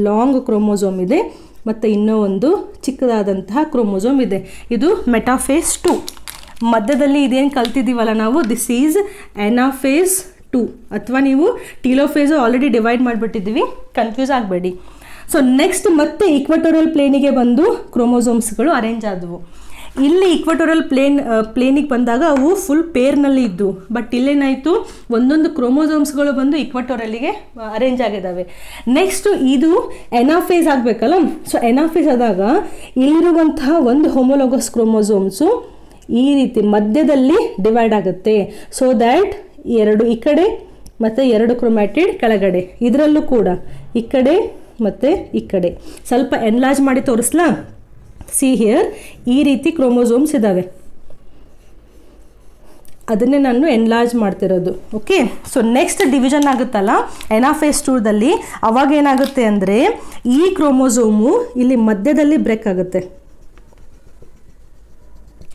Speaker 1: ಲಾಂಗ್ ಕ್ರೋಮೋಸೋಮ್ ಇದೆ ಮತ್ತು ಇನ್ನೂ ಒಂದು ಚಿಕ್ಕದಾದಂತಹ ಕ್ರೋಮೋಸೋಮ್ ಇದೆ. ಇದು ಮೆಟಾಫೇಸ್ 2. ಮಧ್ಯದಲ್ಲಿ ಇದೇನು ಕಲ್ತಿದ್ದೀವಲ್ಲ ನಾವು, ದಿಸ್ ಈಸ್ ಎನಾಫೇಸ್ 2, ಅಥವಾ ನೀವು ಟೀಲೋಫೇಸು ಆಲ್ರೆಡಿ ಡಿವೈಡ್ ಮಾಡಿಬಿಟ್ಟಿದ್ದೀವಿ, ಕನ್ಫ್ಯೂಸ್ ಆಗಬೇಡಿ. ಸೊ ನೆಕ್ಸ್ಟ್ ಮತ್ತೆ ಇಕ್ವೆಟೋರಿಯಲ್ ಪ್ಲೇನಿಗೆ ಬಂದು ಕ್ರೋಮೋಸೋಮ್ಸ್ಗಳು ಅರೇಂಜ್ ಆದವು. ಇಲ್ಲಿ ಇಕ್ವೆಟೋರಿಯಲ್ ಪ್ಲೇನಿಗೆ ಬಂದಾಗ ಅವು ಫುಲ್ ಪೇರ್ನಲ್ಲಿ ಇದ್ದು, ಬಟ್ ಇಲ್ಲೇನಾಯಿತು, ಒಂದೊಂದು ಕ್ರೋಮೋಸೋಮ್ಸ್ಗಳು ಬಂದು ಇಕ್ವೆಟೋರಿಯಲ್ಲಿಗೆ ಅರೇಂಜ್ ಆಗಿದ್ದಾವೆ. ನೆಕ್ಸ್ಟು ಇದು ಎನಾಫೇಸ್ ಆಗಬೇಕಲ್ಲ. ಸೊ ಎನಾಫೇಸ್ ಆದಾಗ ಇಲ್ಲಿರುವಂತಹ ಒಂದು ಹೋಮೋಲೋಗಸ್ ಕ್ರೋಮೋಸೋಮ್ಸು ಈ ರೀತಿ ಮಧ್ಯದಲ್ಲಿ ಡಿವೈಡ್ ಆಗುತ್ತೆ. ಸೊ ದ್ಯಾಟ್ 2 ಈ ಕಡೆ ಮತ್ತು 2 ಕ್ರೊಮ್ಯಾಟಿಡ್ ಕೆಳಗಡೆ. ಇದರಲ್ಲೂ ಕೂಡ ಈ ಕಡೆ ಮತ್ತು ಈ ಕಡೆ. ಸ್ವಲ್ಪ ಎನ್ಲಾರ್ಜ್ ಮಾಡಿ ತೋರಿಸ್ಲಾ? ಸಿ ಹಿಯರ್, ಈ ರೀತಿ ಕ್ರೋಮೋಸೋಮ್ಸ್ ಇದ್ದಾವೆ, ಅದನ್ನೇ ನಾನು ಎನ್ಲಾರ್ಜ್ ಮಾಡ್ತಿರೋದು. ಓಕೆ, ಸೊ ನೆಕ್ಸ್ಟ್ ಡಿವಿಷನ್ ಆಗುತ್ತಲ್ಲ ಎನಾಫೇಸ್ 2ದಲ್ಲಿ, ಅವಾಗ ಏನಾಗುತ್ತೆ ಅಂದರೆ ಈ ಕ್ರೋಮೋಸೋಮು ಇಲ್ಲಿ ಮಧ್ಯದಲ್ಲಿ ಬ್ರೇಕ್ ಆಗುತ್ತೆ.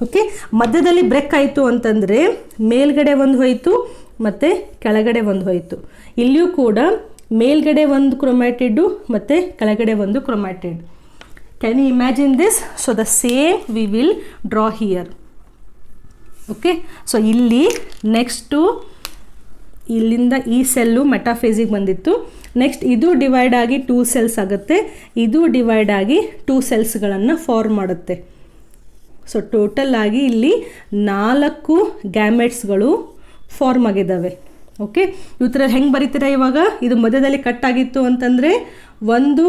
Speaker 1: ಓಕೆ, ಮಧ್ಯದಲ್ಲಿ ಬ್ರೇಕ್ ಆಯಿತು ಅಂತಂದರೆ ಮೇಲ್ಗಡೆ ಒಂದು ಹೋಯಿತು ಮತ್ತು ಕೆಳಗಡೆ ಒಂದು ಹೋಯಿತು. ಇಲ್ಲಿಯೂ ಕೂಡ ಮೇಲ್ಗಡೆ ಒಂದು ಕ್ರೊಮ್ಯಾಟಿಡು ಮತ್ತು ಕೆಳಗಡೆ ಒಂದು chromatid. Can you imagine this? So the same we will draw here. Okay, so ಇಲ್ಲಿ ನೆಕ್ಸ್ಟು ಇಲ್ಲಿಂದ ಈ ಸೆಲ್ಲು ಮೆಟಾಫೇಸಿಗೆ ಬಂದಿತ್ತು. ನೆಕ್ಸ್ಟ್ ಇದು ಡಿವೈಡ್ ಆಗಿ 2 ಸೆಲ್ಸ್ ಆಗುತ್ತೆ, ಇದು ಡಿವೈಡ್ ಆಗಿ 2 ಸೆಲ್ಸ್ಗಳನ್ನು ಫಾರ್ಮ್ ಮಾಡುತ್ತೆ. ಸೊ ಟೋಟಲ್ ಆಗಿ ಇಲ್ಲಿ 4 ಗ್ಯಾಮೆಟ್ಸ್ಗಳು ಫಾರ್ಮ್ ಆಗಿದ್ದಾವೆ. ಓಕೆ, ಇವ್ರ ಹೆಂಗೆ ಬರೀತೀರಾ ಇವಾಗ, ಇದು ಮಧ್ಯದಲ್ಲಿ ಕಟ್ ಆಗಿತ್ತು ಅಂತಂದರೆ ಒಂದು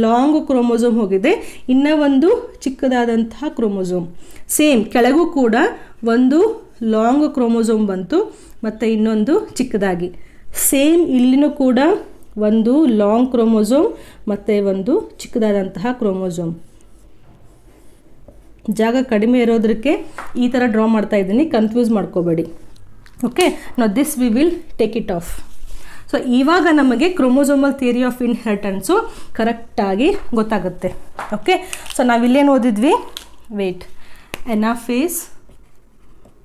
Speaker 1: ಲಾಂಗ್ ಕ್ರೋಮೋಸೋಮ್ ಹೋಗಿದೆ, ಇನ್ನೂ ಒಂದು ಚಿಕ್ಕದಾದಂತಹ ಕ್ರೋಮೋಸೋಮ್. ಸೇಮ್ ಕೆಳಗೂ ಕೂಡ ಒಂದು ಲಾಂಗ್ ಕ್ರೋಮೋಸೋಮ್ ಬಂತು ಮತ್ತು ಇನ್ನೊಂದು ಚಿಕ್ಕದಾಗಿ. ಸೇಮ್ ಇಲ್ಲಿನೂ ಕೂಡ ಒಂದು ಲಾಂಗ್ ಕ್ರೋಮೋಸೋಮ್ ಮತ್ತು ಒಂದು ಚಿಕ್ಕದಾದಂತಹ ಕ್ರೋಮೋಸೋಮ್. ಜಾಗ ಕಡಿಮೆ ಇರೋದಕ್ಕೆ ಈ ಥರ ಡ್ರಾ ಮಾಡ್ತಾ ಇದ್ದೀನಿ, ಕನ್ಫ್ಯೂಸ್ ಮಾಡ್ಕೋಬೇಡಿ. Okay, now this we will take it off. So ಇವಾಗ ನಮಗೆ ಕ್ರೋಮೋಸೋಮಲ್ ಥಿಯರಿ ಆಫ್ ಇನ್ಹೆರಿಟೆನ್ಸು ಕರೆಕ್ಟಾಗಿ ಗೊತ್ತಾಗುತ್ತೆ. ಓಕೆ, ಸೊ ನಾವಿಲ್ಲೇನು ಓದಿದ್ವಿ, ವೇಟ್, ಎನಾಫೇಸ್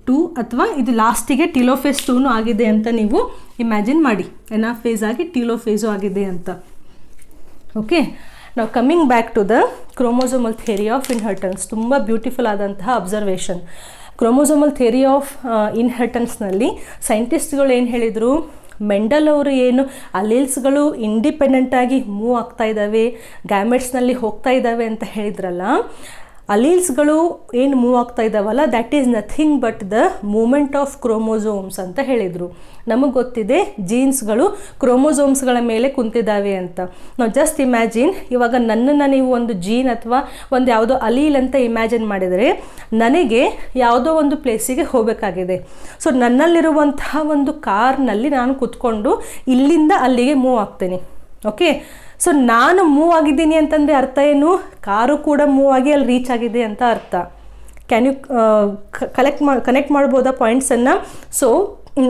Speaker 1: 2 ಅಥವಾ ಇದು ಲಾಸ್ಟಿಗೆ ಟೀಲೋಫೇಸ್ 2 ಆಗಿದೆ ಅಂತ ನೀವು ಇಮ್ಯಾಜಿನ್ ಮಾಡಿ. ಎನಾಫೇಸ್ ಆಗಿ ಟೀಲೋಫೇಸು ಆಗಿದೆ ಅಂತ. ಓಕೆ, ನಾವು coming back to the chromosomal theory of inheritance. ತುಂಬ ಬ್ಯೂಟಿಫುಲ್ ಆದಂತಹ ಅಬ್ಸರ್ವೇಷನ್. ಕ್ರೋಮೋಸೋಮಲ್ ಥಿಯರಿ ಆಫ್ ಇನ್ಹೆರಿಟೆನ್ಸ್ನಲ್ಲಿ ಸೈಂಟಿಸ್ಟ್ಗಳು ಏನು ಹೇಳಿದರು, ಮೆಂಡಲ್ ಅವರು ಏನು ಅಲೀಲ್ಸ್ಗಳು ಇಂಡಿಪೆಂಡೆಂಟಾಗಿ ಮೂವ್ ಆಗ್ತಾ ಇದ್ದಾವೆ, ಗ್ಯಾಮೆಟ್ಸ್ನಲ್ಲಿ ಹೋಗ್ತಾ ಇದ್ದಾವೆ ಅಂತ ಹೇಳಿದ್ರಲ್ಲ, ಅಲೀಲ್ಸ್ಗಳು ಏನು ಮೂವ್ ಆಗ್ತಾ ಇದ್ದಾವಲ್ಲ, that is nothing but the moment of chromosomes ಅಂತ ಹೇಳಿದರು. ನಮಗೆ ಗೊತ್ತಿದೆ ಜೀನ್ಸ್ಗಳು ಕ್ರೋಮೋಸೋಮ್ಸ್ಗಳ ಮೇಲೆ ಕುಂತಿದ್ದಾವೆ ಅಂತ. ನಾವು ಜಸ್ಟ್ ಇಮ್ಯಾಜಿನ್, ಇವಾಗ ನನ್ನನ್ನು ನೀವು ಒಂದು ಜೀನ್ ಅಥವಾ ಒಂದು ಯಾವುದೋ ಅಲೀಲ್ ಅಂತ ಇಮ್ಯಾಜಿನ್ ಮಾಡಿದರೆ, ನನಗೆ ಯಾವುದೋ ಒಂದು ಪ್ಲೇಸಿಗೆ ಹೋಗಬೇಕಾಗಿದೆ. ಸೊ ನನ್ನಲ್ಲಿರುವಂತಹ ಒಂದು ಕಾರ್ನಲ್ಲಿ ನಾನು ಕುತ್ಕೊಂಡು ಇಲ್ಲಿಂದ ಅಲ್ಲಿಗೆ ಮೂವ್ ಆಗ್ತೀನಿ. ಓಕೆ, ಸೊ ನಾನು ಮೂವ್ ಆಗಿದ್ದೀನಿ ಅಂತಂದರೆ ಅರ್ಥ ಏನು, ಕಾರು ಕೂಡ ಮೂವ್ ಆಗಿ ಅಲ್ಲಿ ರೀಚ್ ಆಗಿದೆ ಅಂತ ಅರ್ಥ. ಕ್ಯಾನ್ ಯು ಕನೆಕ್ಟ್ ಮಾಡ್ಬೋದಾ ಪಾಯಿಂಟ್ಸನ್ನು? ಸೊ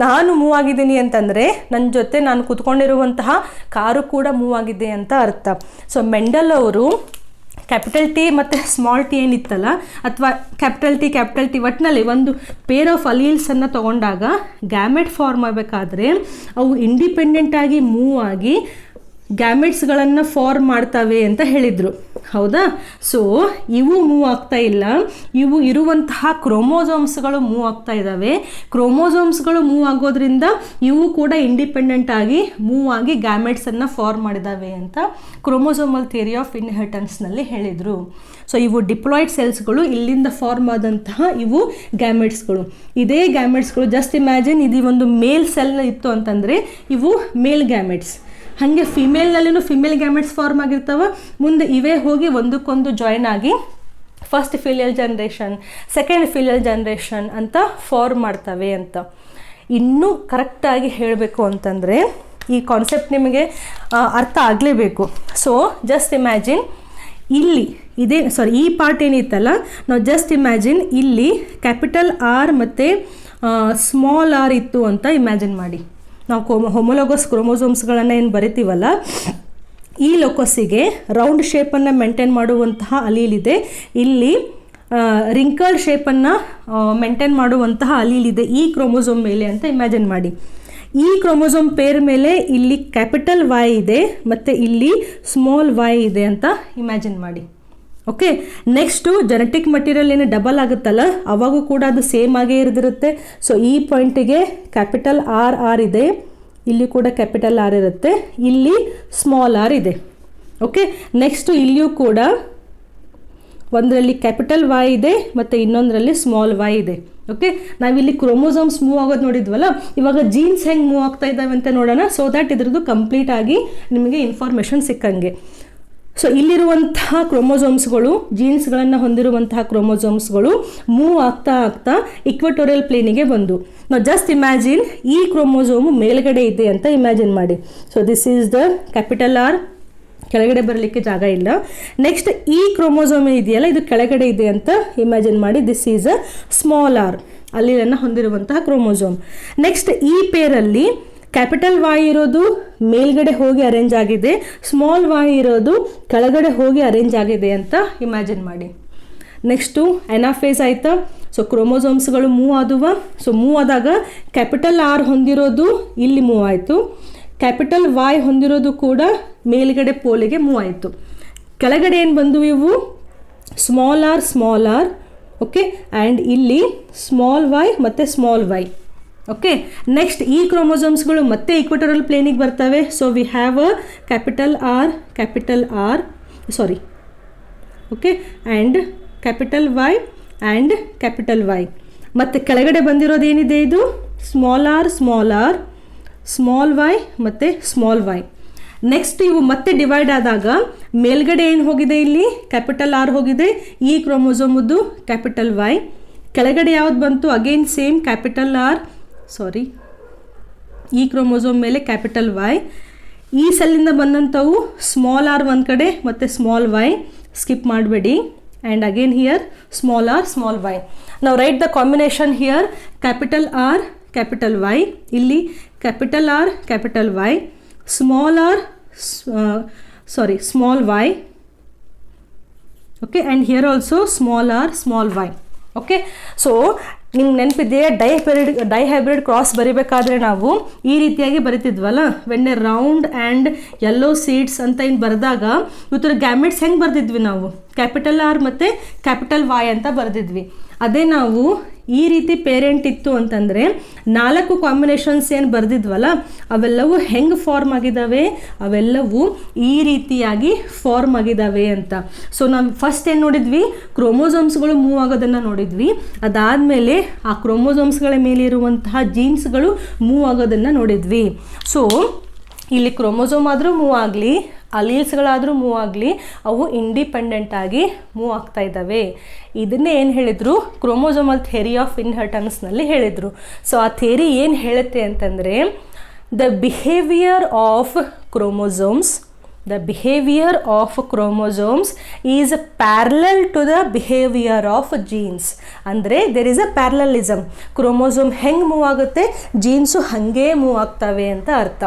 Speaker 1: ನಾನು ಮೂವ್ ಆಗಿದ್ದೀನಿ ಅಂತಂದರೆ ನನ್ನ ಜೊತೆ ನಾನು ಕುತ್ಕೊಂಡಿರುವಂತಹ ಕಾರು ಕೂಡ ಮೂವ್ ಆಗಿದೆ ಅಂತ ಅರ್ಥ. ಸೊ ಮೆಂಡಲ್ ಅವರು ಕ್ಯಾಪಿಟಲ್ ಟಿ ಮತ್ತು ಸ್ಮಾಲ್ ಟಿ ಏನಿತ್ತಲ್ಲ, ಅಥವಾ ಕ್ಯಾಪಿಟಲ್ ಟಿ ಒಟ್ಟಿನಲ್ಲಿ ಒಂದು ಪೇರ್ ಆಫ್ ಅಲೀಲ್ಸನ್ನು ತೊಗೊಂಡಾಗ ಗ್ಯಾಮೆಟ್ ಫಾರ್ಮ್ ಆಗಬೇಕಾದ್ರೆ ಅವು ಇಂಡಿಪೆಂಡೆಂಟಾಗಿ ಮೂವ್ ಆಗಿ ಗ್ಯಾಮೆಟ್ಸ್ಗಳನ್ನು ಫಾರ್ಮ್ ಮಾಡ್ತವೆ ಅಂತ ಹೇಳಿದರು. ಹೌದಾ? ಸೊ ಇವು ಮೂವ್ ಆಗ್ತಾ ಇಲ್ಲ, ಇವು ಇರುವಂತಹ ಕ್ರೋಮೋಸೋಮ್ಸ್ಗಳು ಮೂವ್ ಆಗ್ತಾ ಇದ್ದಾವೆ. ಕ್ರೋಮೋಸೋಮ್ಸ್ಗಳು ಮೂವ್ ಆಗೋದ್ರಿಂದ ಇವು ಕೂಡ ಇಂಡಿಪೆಂಡೆಂಟ್ ಆಗಿ ಮೂವ್ ಆಗಿ ಗ್ಯಾಮೆಟ್ಸನ್ನು ಫಾರ್ಮ್ ಮಾಡಿದ್ದಾವೆ ಅಂತ ಕ್ರೋಮೋಸೋಮಲ್ ಥಿಯರಿ ಆಫ್ ಇನ್ಹೆರಿಟೆನ್ಸ್ನಲ್ಲಿ ಹೇಳಿದರು. ಸೊ ಇವು ಡಿಪ್ಲಾಯ್ಡ್ ಸೆಲ್ಸ್ಗಳು, ಇಲ್ಲಿಂದ ಫಾರ್ಮ್ ಆದಂತಹ ಇವು ಗ್ಯಾಮೆಟ್ಸ್ಗಳು. ಇದೇ ಗ್ಯಾಮೆಟ್ಸ್ಗಳು ಜಸ್ಟ್ ಇಮ್ಯಾಜಿನ್ ಇದು ಒಂದು ಮೇಲ್ ಸೆಲ್ ಇತ್ತು ಅಂತಂದರೆ ಇವು ಮೇಲ್ ಗ್ಯಾಮೆಟ್ಸ್. ಹಾಗೆ ಫಿಮೇಲ್ನಲ್ಲಿನೂ ಫಿಮೇಲ್ ಗ್ಯಾಮೆಟ್ಸ್ ಫಾರ್ಮ್ ಆಗಿರ್ತಾವೆ. ಮುಂದೆ ಇವೇ ಹೋಗಿ ಒಂದಕ್ಕೊಂದು ಜಾಯ್ನ್ ಆಗಿ first filial generation, second filial generation ಅಂತ ಫಾರ್ಮ್ ಮಾಡ್ತವೆ ಅಂತ. ಇನ್ನೂ ಕರೆಕ್ಟಾಗಿ ಹೇಳಬೇಕು ಅಂತಂದರೆ ಈ ಕಾನ್ಸೆಪ್ಟ್ ನಿಮಗೆ ಅರ್ಥ ಆಗಲೇಬೇಕು. ಸೊ ಜಸ್ಟ್ ಇಮ್ಯಾಜಿನ್ ಇಲ್ಲಿ ಈ ಪಾರ್ಟ್ ಏನಿತ್ತಲ್ಲ, ನಾವು ಜಸ್ಟ್ ಇಮ್ಯಾಜಿನ್ ಇಲ್ಲಿ ಕ್ಯಾಪಿಟಲ್ ಆರ್ ಮತ್ತು ಸ್ಮಾಲ್ ಆರ್ ಇತ್ತು ಅಂತ ಇಮ್ಯಾಜಿನ್ ಮಾಡಿ. ನಾವು ಹೋಮೋಲೋಗಸ್ ಕ್ರೋಮೋಸೋಮ್ಸ್ಗಳನ್ನು ಏನು ಬರಿತೀವಲ್ಲ, ಈ ಲೋಕಸ್ಸಿಗೆ ರೌಂಡ್ ಶೇಪನ್ನು ಮೇಂಟೈನ್ ಮಾಡುವಂತಹ ಅಲೀಲಿದೆ, ಇಲ್ಲಿ ರಿಂಕಲ್ಡ್ ಶೇಪನ್ನು ಮೇಂಟೈನ್ ಮಾಡುವಂತಹ ಅಲೀಲಿದೆ ಈ ಕ್ರೋಮೋಸೋಮ್ ಮೇಲೆ ಅಂತ ಇಮ್ಯಾಜಿನ್ ಮಾಡಿ. ಈ ಕ್ರೋಮೋಸೋಮ್ ಪೇರ್ ಮೇಲೆ ಇಲ್ಲಿ ಕ್ಯಾಪಿಟಲ್ ವೈ ಇದೆ ಮತ್ತು ಇಲ್ಲಿ ಸ್ಮಾಲ್ ವೈ ಇದೆ ಅಂತ ಇಮ್ಯಾಜಿನ್ ಮಾಡಿ. ಓಕೆ, ನೆಕ್ಸ್ಟು ಜೆನೆಟಿಕ್ ಮಟೀರಿಯಲ್ ಏನು ಡಬಲ್ ಆಗುತ್ತಲ್ಲ, ಅವಾಗೂ ಕೂಡ ಅದು ಸೇಮ್ ಆಗೇ ಇರ್ದಿರುತ್ತೆ. ಸೊ ಈ ಪಾಯಿಂಟಿಗೆ ಕ್ಯಾಪಿಟಲ್ ಆರ್ ಇದೆ, ಇಲ್ಲಿ ಕೂಡ ಕ್ಯಾಪಿಟಲ್ ಆರ್ ಇರುತ್ತೆ, ಇಲ್ಲಿ ಸ್ಮಾಲ್ ಆರ್ ಇದೆ. ಓಕೆ, ನೆಕ್ಸ್ಟು ಇಲ್ಲಿಯೂ ಕೂಡ ಒಂದರಲ್ಲಿ ಕ್ಯಾಪಿಟಲ್ ವೈ ಇದೆ ಮತ್ತು ಇನ್ನೊಂದರಲ್ಲಿ ಸ್ಮಾಲ್ ವೈ ಇದೆ. ಓಕೆ, ನಾವಿಲ್ಲಿ ಕ್ರೋಮೋಸೋಮ್ಸ್ ಮೂವ್ ಆಗೋದು ನೋಡಿದ್ವಲ್ಲ, ಇವಾಗ ಜೀನ್ಸ್ ಹೆಂಗೆ ಮೂವ್ ಆಗ್ತಾ ಇದ್ದಾವೆ ಅಂತ ನೋಡೋಣ. ಸೊ ದ್ಯಾಟ್ ಇದ್ರದ್ದು ಕಂಪ್ಲೀಟ್ ಆಗಿ ನಿಮಗೆ ಇನ್ಫಾರ್ಮೇಷನ್ ಸಿಕ್ಕಂಗೆ. ಸೊ ಇಲ್ಲಿರುವಂತಹ ಕ್ರೋಮೋಸೋಮ್ಸ್ಗಳು, ಜೀನ್ಸ್ಗಳನ್ನು ಹೊಂದಿರುವಂತಹ ಕ್ರೋಮೋಸೋಮ್ಸ್ಗಳು ಮೂವ್ ಆಗ್ತಾ ಆಗ್ತಾ ಇಕ್ವಟೋರಿಯಲ್ ಪ್ಲೇನಿಗೆ ಬಂದು, ನಾವು ಜಸ್ಟ್ ಇಮ್ಯಾಜಿನ್ ಈ ಕ್ರೋಮೋಸೋಮು ಮೇಲ್ಗಡೆ ಇದೆ ಅಂತ ಇಮ್ಯಾಜಿನ್ ಮಾಡಿ. So this is the capital R, ಕೆಳಗಡೆ ಬರಲಿಕ್ಕೆ ಜಾಗ ಇಲ್ಲ. ನೆಕ್ಸ್ಟ್ ಈ ಕ್ರೋಮೋಸೋಮ್ ಇದೆಯಲ್ಲ, ಇದು ಕೆಳಗಡೆ ಇದೆ ಅಂತ ಇಮ್ಯಾಜಿನ್ ಮಾಡಿ. This is a small R, ಅಲ್ಲಿನ ಹೊಂದಿರುವಂತಹ ಕ್ರೋಮೋಸೋಮ್. ನೆಕ್ಸ್ಟ್ ಈ ಪೇರಲ್ಲಿ ಕ್ಯಾಪಿಟಲ್ ವೈ ಇರೋದು ಮೇಲ್ಗಡೆ ಹೋಗಿ ಅರೇಂಜ್ ಆಗಿದೆ, ಸ್ಮಾಲ್ ವೈ ಇರೋದು ಕೆಳಗಡೆ ಹೋಗಿ ಅರೇಂಜ್ ಆಗಿದೆ ಅಂತ ಇಮ್ಯಾಜಿನ್ ಮಾಡಿ. ನೆಕ್ಸ್ಟು ಎನಾಫೇಸ್ ಆಯಿತಾ. ಸೊ ಕ್ರೋಮೋಸೋಮ್ಸ್ಗಳು ಮೂವ್ ಆದುವ. ಸೊ ಮೂವ್ ಆದಾಗ ಕ್ಯಾಪಿಟಲ್ ಆರ್ ಹೊಂದಿರೋದು ಇಲ್ಲಿ ಮೂವ್ ಆಯಿತು, ಕ್ಯಾಪಿಟಲ್ ವೈ ಹೊಂದಿರೋದು ಕೂಡ ಮೇಲ್ಗಡೆ ಪೋಲಿಗೆ ಮೂವ್ ಆಯಿತು. ಕೆಳಗಡೆ ಏನು ಬಂದು ಇವು ಸ್ಮಾಲ್ ಆರ್, ಓಕೆ, ಆ್ಯಂಡ್ ಇಲ್ಲಿ ಸ್ಮಾಲ್ ವೈ ಮತ್ತು ಸ್ಮಾಲ್ ವೈ. ಓಕೆ, ನೆಕ್ಸ್ಟ್ ಈ ಕ್ರೋಮೋಸೋಮ್ಸ್ಗಳು ಮತ್ತೆ ಇಕ್ವಟೋರಿಯಲ್ ಪ್ಲೇನಿಗೆ ಬರ್ತವೆ. So we have a capital R okay, and capital Y and capital Y. ಮತ್ತು ಕೆಳಗಡೆ ಬಂದಿರೋದು ಏನಿದೆ, ಇದು ಸ್ಮಾಲ್ ಆರ್, ಸ್ಮಾಲ್ ವೈ ಮತ್ತು ಸ್ಮಾಲ್ ವೈ. ನೆಕ್ಸ್ಟ್ ಇವು ಮತ್ತೆ ಡಿವೈಡ್ ಆದಾಗ ಮೇಲ್ಗಡೆ ಏನು ಹೋಗಿದೆ, ಇಲ್ಲಿ ಕ್ಯಾಪಿಟಲ್ ಆರ್ ಹೋಗಿದೆ, ಈ ಕ್ರೋಮೋಸೋಮದ್ದು ಕ್ಯಾಪಿಟಲ್ ವೈ. ಕೆಳಗಡೆ ಯಾವ್ದು ಬಂತು, ಅಗೇನ್ ಸೇಮ್ ಕ್ಯಾಪಿಟಲ್ ಆರ್, ಈ ಕ್ರೋಮೋಸೋಮ್ ಮೇಲೆ ಕ್ಯಾಪಿಟಲ್ ವೈ. ಈ ಸೆಲ್ಲಿಂದ ಬಂದಂಥವು ಸ್ಮಾಲ್ ಆರ್ ಒಂದು ಕಡೆ ಮತ್ತು ಸ್ಮಾಲ್ ವೈ, ಸ್ಕಿಪ್ ಮಾಡಬೇಡಿ. And again here small R, small Y. ನಾವು write the combination here, capital R, capital Y, ಇಲ್ಲಿ capital R, capital Y, small Y. Okay, and here also small R, small Y. Okay, so ನಿಮ್ಗೆ ನೆನಪಿದೆ ಡೈಹೈಬ್ರಿಡ್ ಕ್ರಾಸ್ ಬರಿಬೇಕಾದ್ರೆ ನಾವು ಈ ರೀತಿಯಾಗಿ ಬರಿತಿದ್ವಲ್ಲ, when a round and yellow seeds ಅಂತ ಏನು ಬರೆದಾಗ ಇವತ್ತರ ಗ್ಯಾಮೆಟ್ಸ್ ಹೆಂಗೆ ಬರೆದಿದ್ವಿ ನಾವು, ಕ್ಯಾಪಿಟಲ್ ಆರ್ ಮತ್ತು ಕ್ಯಾಪಿಟಲ್ ವೈ ಅಂತ ಬರೆದಿದ್ವಿ. ಅದೇ ನಾವು ಈ ರೀತಿ ಪೇರೆಂಟ್ ಇತ್ತು ಅಂತಂದರೆ 4 ಕಾಂಬಿನೇಷನ್ಸ್ ಏನು ಬರೆದಿದ್ವಲ್ಲ ಅವೆಲ್ಲವೂ ಹೆಂಗೆ ಫಾರ್ಮ್ ಆಗಿದ್ದಾವೆ, ಅವೆಲ್ಲವೂ ಈ ರೀತಿಯಾಗಿ ಫಾರ್ಮ್ ಆಗಿದ್ದಾವೆ ಅಂತ. ಸೊ ನಾವು ಫಸ್ಟ್ ಏನು ನೋಡಿದ್ವಿ, ಕ್ರೋಮೋಸೋಮ್ಸ್ಗಳು ಮೂವ್ ಆಗೋದನ್ನು ನೋಡಿದ್ವಿ. ಅದಾದಮೇಲೆ ಆ ಕ್ರೋಮೋಸೋಮ್ಸ್ಗಳ ಮೇಲೆ ಇರುವಂತಹ ಜೀನ್ಸ್ಗಳು ಮೂವ್ ಆಗೋದನ್ನು ನೋಡಿದ್ವಿ. ಸೊ ಇಲ್ಲಿ ಕ್ರೋಮೋಸೋಮ್ ಆದರೂ ಮೂವ್ ಆಗಲಿ, ಅಲೀಲ್ಸ್ಗಳಾದರೂ ಮೂವ್ ಆಗಲಿ, ಅವು ಇಂಡಿಪೆಂಡೆಂಟಾಗಿ ಮೂವ್ ಆಗ್ತಾ ಇದ್ದಾವೆ. ಇದನ್ನೇ ಏನು ಹೇಳಿದರು, ಕ್ರೋಮೋಸೋಮಲ್ ಥಿಯರಿ ಆಫ್ ಇನ್ಹೆರಿಟೆನ್ಸ್ನಲ್ಲಿ ಹೇಳಿದರು. ಸೊ ಆ ಥಿಯರಿ ಏನು ಹೇಳುತ್ತೆ ಅಂತಂದರೆ, the behaviour of chromosomes is parallel to the behaviour of genes. ಅಂದರೆ there is a parallelism. Chromosome ಹೆಂಗೆ ಮೂವ್ ಆಗುತ್ತೆ, ಜೀನ್ಸು ಹಾಗೇ ಮೂವ್ ಆಗ್ತವೆ ಅಂತ ಅರ್ಥ.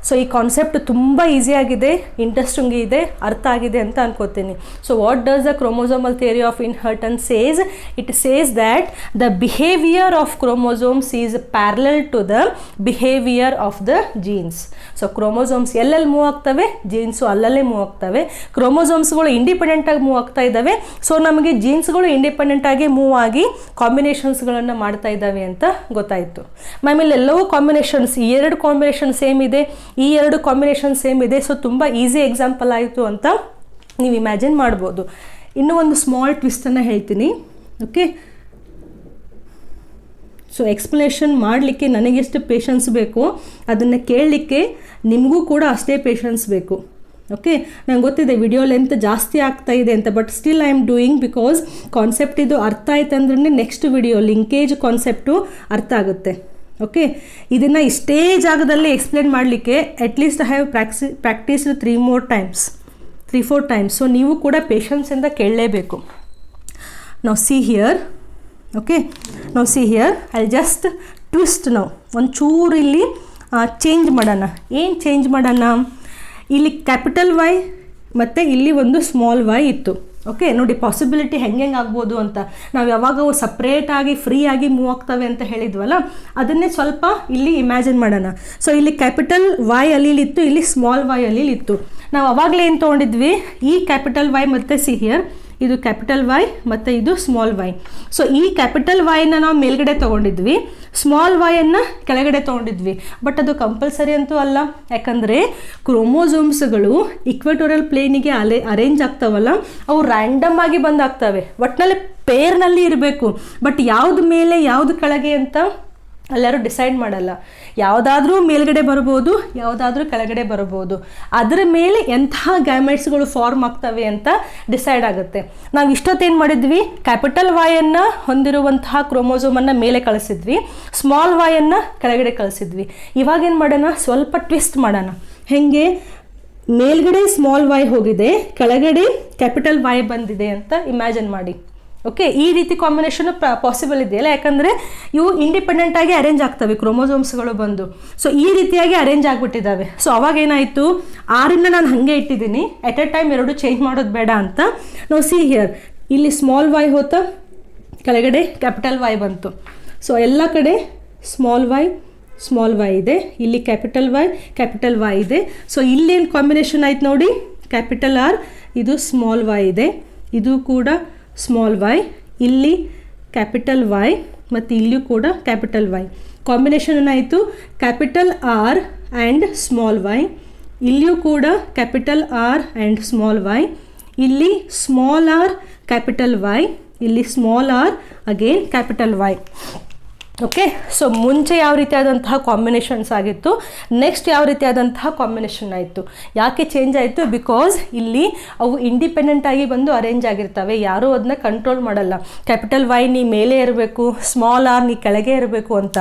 Speaker 1: ಸೊ ಈ ಕಾನ್ಸೆಪ್ಟ್ ತುಂಬ ಈಸಿಯಾಗಿದೆ, ಇಂಟ್ರೆಸ್ಟಿಂಗ್ ಇದೆ, ಅರ್ಥ ಆಗಿದೆ ಅಂತ ಅನ್ಕೋತೀನಿ. So what does the chromosomal theory of inheritance says? It says that the behaviour of chromosomes is parallel to the behaviour of the genes. So chromosomes ಎಲ್ಲೆಲ್ಲಿ ಮೂವ್ ಆಗ್ತವೆ, ಜೀನ್ಸು ಅಲ್ಲಲ್ಲೇ ಮೂವ್ ಆಗ್ತವೆ. ಕ್ರೋಮೋಸೋಮ್ಸ್ಗಳು ಇಂಡಿಪೆಂಡೆಂಟಾಗಿ ಮೂವ್ ಆಗ್ತಾ ಇದ್ದಾವೆ. ಸೊ ನಮಗೆ ಜೀನ್ಸ್ಗಳು ಇಂಡಿಪೆಂಡೆಂಟಾಗಿ ಮೂವ್ ಆಗಿ ಕಾಂಬಿನೇಷನ್ಸ್ಗಳನ್ನು ಮಾಡ್ತಾ ಇದ್ದಾವೆ ಅಂತ ಗೊತ್ತಾಯಿತು. ಮ್ಯಾಮ್ ಇಲ್ಲೆಲ್ಲವೂ ಕಾಂಬಿನೇಷನ್ಸ್, ಈ 2 ಕಾಂಬಿನೇಷನ್ ಸೇಮ್ ಇದೆ, ಈ 2 ಕಾಂಬಿನೇಷನ್ ಸೇಮ್ ಇದೆ. ಸೊ ತುಂಬ ಈಸಿ ಎಕ್ಸಾಂಪಲ್ ಆಯಿತು ಅಂತ ನೀವು ಇಮ್ಯಾಜಿನ್ ಮಾಡ್ಬೋದು. ಇನ್ನೂ ಒಂದು ಸ್ಮಾಲ್ ಟ್ವಿಸ್ಟನ್ನು ಹೇಳ್ತೀನಿ. ಓಕೆ, ಸೊ ಎಕ್ಸ್ಪ್ಲನೇಷನ್ ಮಾಡಲಿಕ್ಕೆ ನನಗೆಷ್ಟು ಪೇಷನ್ಸ್ ಬೇಕು, ಅದನ್ನು ಕೇಳಲಿಕ್ಕೆ ನಿಮಗೂ ಕೂಡ ಅಷ್ಟೇ ಪೇಷನ್ಸ್ ಬೇಕು. ಓಕೆ, ನಂಗೆ ಗೊತ್ತಿದೆ ವಿಡಿಯೋ ಲೆಂತ್ ಜಾಸ್ತಿ ಆಗ್ತಾ ಇದೆ ಅಂತ, but still I am doing because concept ಇದು ಅರ್ಥ ಆಯ್ತು ಅಂದ್ರೆ ನೆಕ್ಸ್ಟ್ ವಿಡಿಯೋ ಲಿಂಕೇಜ್ ಕಾನ್ಸೆಪ್ಟು ಅರ್ಥ ಆಗುತ್ತೆ. ಓಕೆ, ಇದನ್ನು ಇಷ್ಟೇ ಜಾಗದಲ್ಲಿ ಎಕ್ಸ್ಪ್ಲೇನ್ ಮಾಡಲಿಕ್ಕೆ at least I have practised 3-4 times. So ನೀವು ಕೂಡ ಪೇಷನ್ಸಿಂದ ಕೇಳಲೇಬೇಕು. ನಾವು ಸಿ ಹಿಯರ್. ಓಕೆ, ನಾವು see here, I just twist. ನಾವು ಒಂಚೂರು ಇಲ್ಲಿ ಚೇಂಜ್ ಮಾಡೋಣ. ಏನು ಚೇಂಜ್ ಮಾಡೋಣ? ಇಲ್ಲಿ ಕ್ಯಾಪಿಟಲ್ ವೈ ಮತ್ತು ಇಲ್ಲಿ ಒಂದು ಸ್ಮಾಲ್ ವೈ ಇತ್ತು. ಓಕೆ, ನೋಡಿ ಪಾಸಿಬಿಲಿಟಿ ಹೆಂಗೆ ಆಗ್ಬೋದು ಅಂತ. ನಾವು ಯಾವಾಗ ಅವು ಸಪ್ರೇಟಾಗಿ ಫ್ರೀಯಾಗಿ ಮೂವ್ ಆಗ್ತವೆ ಅಂತ ಹೇಳಿದ್ವಲ್ಲ, ಅದನ್ನೇ ಸ್ವಲ್ಪ ಇಲ್ಲಿ ಇಮ್ಯಾಜಿನ್ ಮಾಡೋಣ. ಸೊ ಇಲ್ಲಿ ಕ್ಯಾಪಿಟಲ್ ವೈ ಅಲ್ಲಿತ್ತು, ಇಲ್ಲಿ ಸ್ಮಾಲ್ ವೈ ಅಲ್ಲಿತ್ತು. ನಾವು ಅವಾಗಲೇ ಏನು ತೊಗೊಂಡಿದ್ವಿ? ಈ ಕ್ಯಾಪಿಟಲ್ ವೈ ಮತ್ತು ಸಿ ಹಿಯರ್, ಇದು ಕ್ಯಾಪಿಟಲ್ ವೈ ಮತ್ತು ಇದು ಸ್ಮಾಲ್ ವೈ. ಸೊ ಈ ಕ್ಯಾಪಿಟಲ್ ವೈನ ನಾವು ಮೇಲ್ಗಡೆ ತೊಗೊಂಡಿದ್ವಿ, ಸ್ಮಾಲ್ ವೈಯನ್ನು ಕೆಳಗಡೆ ತೊಗೊಂಡಿದ್ವಿ. ಬಟ್ ಅದು ಕಂಪಲ್ಸರಿ ಅಂತೂ ಅಲ್ಲ, ಯಾಕಂದರೆ ಕ್ರೋಮೋಸೋಮ್ಸ್ಗಳು ಇಕ್ವೆಟೋರಿಯಲ್ ಪ್ಲೇನಿಗೆ ಅರೇಂಜ್ ಆಗ್ತಾವಲ್ಲ, ಅವು ರ್ಯಾಂಡಮ್ ಆಗಿ ಬಂದಾಗ್ತವೆ. ಒಟ್ಟಿನಲ್ಲಿ ಪೇರ್ನಲ್ಲಿ ಇರಬೇಕು. ಬಟ್ ಯಾವ್ದು ಮೇಲೆ ಯಾವುದು ಕೆಳಗೆ ಅಂತ ಎಲ್ಲರೂ ಡಿಸೈಡ್ ಮಾಡಲ್ಲ. ಯಾವುದಾದ್ರೂ ಮೇಲ್ಗಡೆ ಬರ್ಬೋದು, ಯಾವುದಾದ್ರೂ ಕೆಳಗಡೆ ಬರ್ಬೋದು. ಅದರ ಮೇಲೆ ಎಂತಹ ಗ್ಯಾಮೆಟ್ಸ್ಗಳು ಫಾರ್ಮ್ ಆಗ್ತವೆ ಅಂತ ಡಿಸೈಡ್ ಆಗುತ್ತೆ. ನಾವು ಇಷ್ಟೊತ್ತೇನು ಮಾಡಿದ್ವಿ? ಕ್ಯಾಪಿಟಲ್ ವೈಯನ್ನು ಹೊಂದಿರುವಂತಹ ಕ್ರೋಮೋಸೋಮನ್ನು ಮೇಲೆ ಕಳಿಸಿದ್ವಿ, ಸ್ಮಾಲ್ ವೈಯನ್ನು ಕೆಳಗಡೆ ಕಳಿಸಿದ್ವಿ. ಇವಾಗೇನು ಮಾಡೋಣ? ಸ್ವಲ್ಪ ಟ್ವಿಸ್ಟ್ ಮಾಡೋಣ. ಹೇಗೆ? ಮೇಲ್ಗಡೆ ಸ್ಮಾಲ್ ವೈ ಹೋಗಿದೆ, ಕೆಳಗಡೆ ಕ್ಯಾಪಿಟಲ್ ವೈ ಬಂದಿದೆ ಅಂತ ಇಮ್ಯಾಜಿನ್ ಮಾಡಿ. ಓಕೆ, ಈ ರೀತಿ ಕಾಂಬಿನೇಷನು ಪಾಸಿಬಲ್ ಇದೆಯಲ್ಲ, ಯಾಕಂದರೆ ಇವು ಇಂಡಿಪೆಂಡೆಂಟಾಗಿ ಅರೇಂಜ್ ಆಗ್ತವೆ ಕ್ರೋಮೋಸೋಮ್ಸ್ಗಳು ಬಂದು. ಸೊ ಈ ರೀತಿಯಾಗಿ ಅರೇಂಜ್ ಆಗಿಬಿಟ್ಟಿದ್ದಾವೆ. ಸೊ ಅವಾಗೇನಾಯಿತು? 6 ನಾನು ಹಾಗೆ ಇಟ್ಟಿದ್ದೀನಿ, ಎಟ್ ಎ ಟೈಮ್ 2 ಚೇಂಜ್ ಮಾಡೋದು ಬೇಡ ಅಂತ. ನಾವು ಸಿ ಹಿಯರ್, ಇಲ್ಲಿ ಸ್ಮಾಲ್ ವೈ ಹೋತ, ಕೆಳಗಡೆ ಕ್ಯಾಪಿಟಲ್ ವೈ ಬಂತು. ಸೊ ಎಲ್ಲ ಕಡೆ ಸ್ಮಾಲ್ ವೈ ಇದೆ, ಇಲ್ಲಿ ಕ್ಯಾಪಿಟಲ್ ವೈ ಇದೆ. ಸೊ ಇಲ್ಲೇನು ಕಾಂಬಿನೇಷನ್ ಆಯ್ತು ನೋಡಿ, ಕ್ಯಾಪಿಟಲ್ ಆರ್, ಇದು ಸ್ಮಾಲ್ ವೈ ಇದೆ, ಇದು ಕೂಡ ಸ್ಮಾಲ್ ವೈ, ಇಲ್ಲಿ ಕ್ಯಾಪಿಟಲ್ ವೈ ಮತ್ತು ಇಲ್ಲಿಯೂ ಕೂಡ ಕ್ಯಾಪಿಟಲ್ ವೈ. ಕಾಂಬಿನೇಷನ್ ಏನಾಯಿತು? Capital R and small Y, ಇಲ್ಲಿಯೂ ಕೂಡ capital R and small Y, ಇಲ್ಲಿ ಸ್ಮಾಲ್ ಆರ್ ಕ್ಯಾಪಿಟಲ್ ವೈ, ಇಲ್ಲಿ small R again capital Y. Okay, so ಮುಂಚೆ ಯಾವ ರೀತಿಯಾದಂತಹ ಕಾಂಬಿನೇಷನ್ಸ್ ಆಗಿತ್ತು, ನೆಕ್ಸ್ಟ್ ಯಾವ ರೀತಿಯಾದಂತಹ ಕಾಂಬಿನೇಷನ್ ಆಯಿತು. ಯಾಕೆ ಚೇಂಜ್ ಆಯಿತು? ಬಿಕಾಸ್ ಇಲ್ಲಿ ಅವು ಇಂಡಿಪೆಂಡೆಂಟಾಗಿ ಬಂದು ಅರೇಂಜ್ ಆಗಿರ್ತವೆ, ಯಾರೂ ಅದನ್ನ ಕಂಟ್ರೋಲ್ ಮಾಡಲ್ಲ. ಕ್ಯಾಪಿಟಲ್ ವೈ ನೀ ಮೇಲೆ ಇರಬೇಕು, ಸ್ಮಾಲ್ ಆರ್ ನೀ ಕೆಳಗೆ ಇರಬೇಕು ಅಂತ.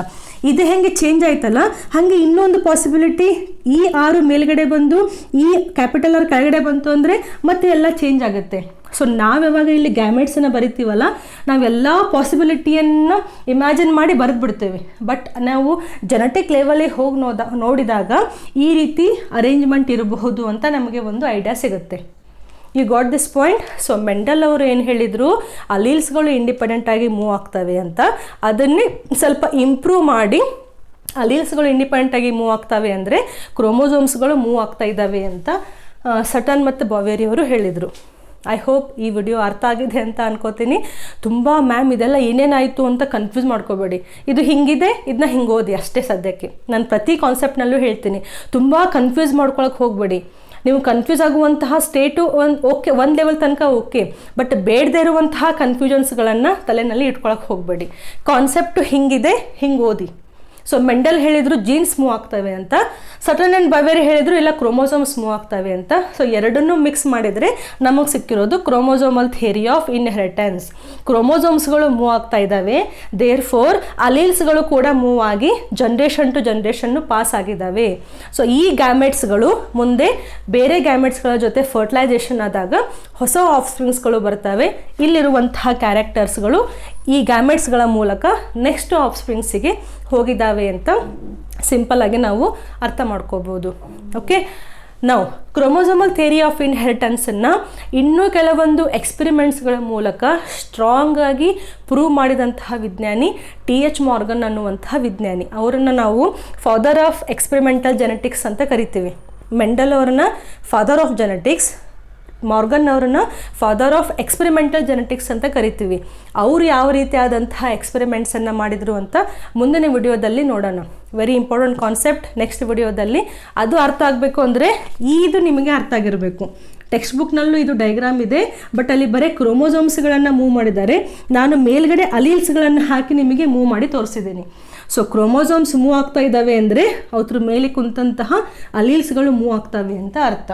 Speaker 1: ಇದು ಹೆಂಗೆ ಚೇಂಜ್ ಆಯ್ತಲ್ಲ, ಹಾಗೆ ಇನ್ನೊಂದು ಪಾಸಿಬಿಲಿಟಿ, ಈ 6 ಮೇಲ್ಗಡೆ ಬಂದು ಈ ಕ್ಯಾಪಿಟಲ್ ಆರ್ ಕೆಳಗಡೆ ಬಂತು ಅಂದರೆ ಮತ್ತೆ ಎಲ್ಲ ಚೇಂಜ್ ಆಗುತ್ತೆ. ಸೊ ನಾವು ಯಾವಾಗ ಇಲ್ಲಿ ಗ್ಯಾಮೆಟ್ಸನ್ನು ಬರಿತೀವಲ್ಲ, ನಾವೆಲ್ಲ ಪಾಸಿಬಿಲಿಟಿಯನ್ನು ಇಮ್ಯಾಜಿನ್ ಮಾಡಿ ಬರೆದ್ಬಿಡ್ತೇವೆ. ಬಟ್ ನಾವು ಜೆನೆಟಿಕ್ ಲೆವೆಲಿಗೆ ಹೋಗಿ ನೋಡಿದಾಗ ಈ ರೀತಿ ಅರೇಂಜ್ಮೆಂಟ್ ಇರಬಹುದು ಅಂತ ನಮಗೆ ಒಂದು ಐಡಿಯಾ ಸಿಗುತ್ತೆ. You got this point? So Mendel ಅವರು ಏನು ಹೇಳಿದರು, ಅಲೀಲ್ಸ್ಗಳು ಇಂಡಿಪೆಂಡೆಂಟಾಗಿ ಮೂವ್ ಆಗ್ತವೆ ಅಂತ. ಅದನ್ನೇ ಸ್ವಲ್ಪ ಇಂಪ್ರೂವ್ ಮಾಡಿ ಅಲೀಲ್ಸ್ಗಳು ಇಂಡಿಪೆಂಡೆಂಟಾಗಿ ಮೂವ್ ಆಗ್ತವೆ ಅಂದರೆ ಕ್ರೋಮೋಸೋಮ್ಸ್ಗಳು ಮೂವ್ ಆಗ್ತಾ ಇದ್ದಾವೆ ಅಂತ ಸಟನ್ ಮತ್ತು ಬಾವೇರಿ ಅವರು ಹೇಳಿದರು. ಐ ಹೋಪ್ ಈ ವಿಡಿಯೋ ಅರ್ಥ ಆಗಿದೆ ಅಂತ ಅನ್ಕೋತೀನಿ. ತುಂಬ ಮ್ಯಾಮ್ ಇದೆಲ್ಲ ಏನೇನಾಯಿತು ಅಂತ ಕನ್ಫ್ಯೂಸ್ ಮಾಡ್ಕೋಬೇಡಿ. ಇದು ಹಿಂಗಿದೆ, ಇದನ್ನ ಹಿಂಗೆ ಓದಿ ಅಷ್ಟೇ ಸದ್ಯಕ್ಕೆ. ನಾನು ಪ್ರತಿ ಕಾನ್ಸೆಪ್ಟ್ನಲ್ಲೂ ಹೇಳ್ತೀನಿ, ತುಂಬ ಕನ್ಫ್ಯೂಸ್ ಮಾಡ್ಕೊಳಕ್ಕೆ ಹೋಗಬೇಡಿ. ನೀವು ಕನ್ಫ್ಯೂಸ್ ಆಗುವಂತಹ ಸ್ಟೇಟು ಒಂದು ಲೆವೆಲ್ ತನಕ ಓಕೆ, ಬಟ್ ಬೇಡದೇ ಇರುವಂತಹ ಕನ್ಫ್ಯೂಷನ್ಸ್ಗಳನ್ನು ತಲೆಯಲ್ಲಿ ಇಟ್ಕೊಳಕ್ಕೆ ಹೋಗಬೇಡಿ. ಕಾನ್ಸೆಪ್ಟು ಹಿಂಗಿದೆ, ಹಿಂಗೆ ಓದಿ. ಸೊ ಮೆಂಡಲ್ ಹೇಳಿದರು ಜೀನ್ಸ್ ಮೂವ್ ಆಗ್ತವೆ ಅಂತ, ಸಟನ್ ಆ್ಯಂಡ್ ಬಾವೇರಿ ಹೇಳಿದರು ಇಲ್ಲ ಕ್ರೋಮೋಸೋಮ್ಸ್ ಮೂವ್ ಆಗ್ತವೆ ಅಂತ. ಸೊ ಎರಡನ್ನೂ ಮಿಕ್ಸ್ ಮಾಡಿದರೆ ನಮಗೆ ಸಿಕ್ಕಿರೋದು ಕ್ರೋಮೋಸೋಮಲ್ ಥಿಯರಿ ಆಫ್ ಇನ್ಹೆರಿಟೆನ್ಸ್. ಕ್ರೋಮೋಸೋಮ್ಸ್ಗಳು ಮೂವ್ ಆಗ್ತಾ ಇದ್ದಾವೆ, ದೇರ್ ಫೋರ್ ಅಲೀಲ್ಸ್ಗಳು ಕೂಡ ಮೂವ್ ಆಗಿ ಜನ್ರೇಷನ್ ಟು ಜನ್ರೇಷನ್ನು ಪಾಸ್ ಆಗಿದ್ದಾವೆ. ಸೊ ಈ ಗ್ಯಾಮೆಟ್ಸ್ಗಳು ಮುಂದೆ ಬೇರೆ ಗ್ಯಾಮೆಟ್ಸ್ಗಳ ಜೊತೆ ಫರ್ಟಿಲೈಸೇಷನ್ ಆದಾಗ ಹೊಸ ಆಫ್ಸ್ಪ್ರಿಂಗ್ಸ್ಗಳು ಬರ್ತವೆ. ಇಲ್ಲಿರುವಂತಹ ಕ್ಯಾರೆಕ್ಟರ್ಸ್ಗಳು ಈ ಗ್ಯಾಮೆಟ್ಸ್ಗಳ ಮೂಲಕ ನೆಕ್ಸ್ಟ್ ಆಫ್ಸ್ಪ್ರಿಂಗ್ಸಿಗೆ ಹೋಗಿದ್ದಾವೆ ಅಂತ ಸಿಂಪಲ್ಲಾಗಿ ನಾವು ಅರ್ಥ ಮಾಡ್ಕೋಬೋದು. ಓಕೆ, ನಾವು ಕ್ರೋಮೋಸೋಮಲ್ ಥಿಯರಿ ಆಫ್ ಇನ್ಹೆರಿಟೆನ್ಸನ್ನು ಇನ್ನೂ ಕೆಲವೊಂದು ಎಕ್ಸ್ಪೆರಿಮೆಂಟ್ಸ್ಗಳ ಮೂಲಕ ಸ್ಟ್ರಾಂಗಾಗಿ ಪ್ರೂವ್ ಮಾಡಿದಂತಹ ವಿಜ್ಞಾನಿ TH ಮಾರ್ಗನ್ ಅನ್ನುವಂತಹ ವಿಜ್ಞಾನಿ. ಅವರನ್ನು ನಾವು ಫಾದರ್ ಆಫ್ ಎಕ್ಸ್ಪೆರಿಮೆಂಟಲ್ ಜೆನೆಟಿಕ್ಸ್ ಅಂತ ಕರಿತೀವಿ. ಮೆಂಡಲ್ ಅವರನ್ನ ಫಾದರ್ ಆಫ್ ಜೆನೆಟಿಕ್ಸ್, ಮಾರ್ಗನ್ ಅವರನ್ನ ಫಾದರ್ ಆಫ್ ಎಕ್ಸ್ಪೆರಿಮೆಂಟಲ್ ಜೆನೆಟಿಕ್ಸ್ ಅಂತ ಕರಿತೀವಿ. ಅವರು ಯಾವ ರೀತಿಯಾದಂತಹ ಎಕ್ಸ್ಪೆರಿಮೆಂಟ್ಸನ್ನು ಮಾಡಿದರು ಅಂತ ಮುಂದಿನ ವಿಡಿಯೋದಲ್ಲಿ ನೋಡೋಣ. Very important concept. ನೆಕ್ಸ್ಟ್ ವಿಡಿಯೋದಲ್ಲಿ ಅದು ಅರ್ಥ ಆಗಬೇಕು ಅಂದರೆ ಇದು ನಿಮಗೆ ಅರ್ಥ ಆಗಿರಬೇಕು. ಟೆಕ್ಸ್ಟ್ ಬುಕ್ನಲ್ಲೂ ಇದು ಡಯಾಗ್ರಾಮ್ ಇದೆ, ಬಟ್ ಅಲ್ಲಿ ಬರೀ ಕ್ರೋಮೋಸೋಮ್ಸ್ಗಳನ್ನು ಮೂವ್ ಮಾಡಿದ್ದಾರೆ. ನಾನು ಮೇಲ್ಗಡೆ ಅಲೀಲ್ಸ್ಗಳನ್ನು ಹಾಕಿ ನಿಮಗೆ ಮೂವ್ ಮಾಡಿ ತೋರಿಸಿದ್ದೀನಿ. ಸೊ ಕ್ರೋಮೋಸೋಮ್ಸ್ ಮೂವ್ ಆಗ್ತಾ ಇದ್ದಾವೆ ಅಂದರೆ ಅವ್ರ ಮೇಲೆ ಕುಂತಹ ಅಲೀಲ್ಸ್ಗಳು ಮೂವ್ ಆಗ್ತವೆ ಅಂತ ಅರ್ಥ.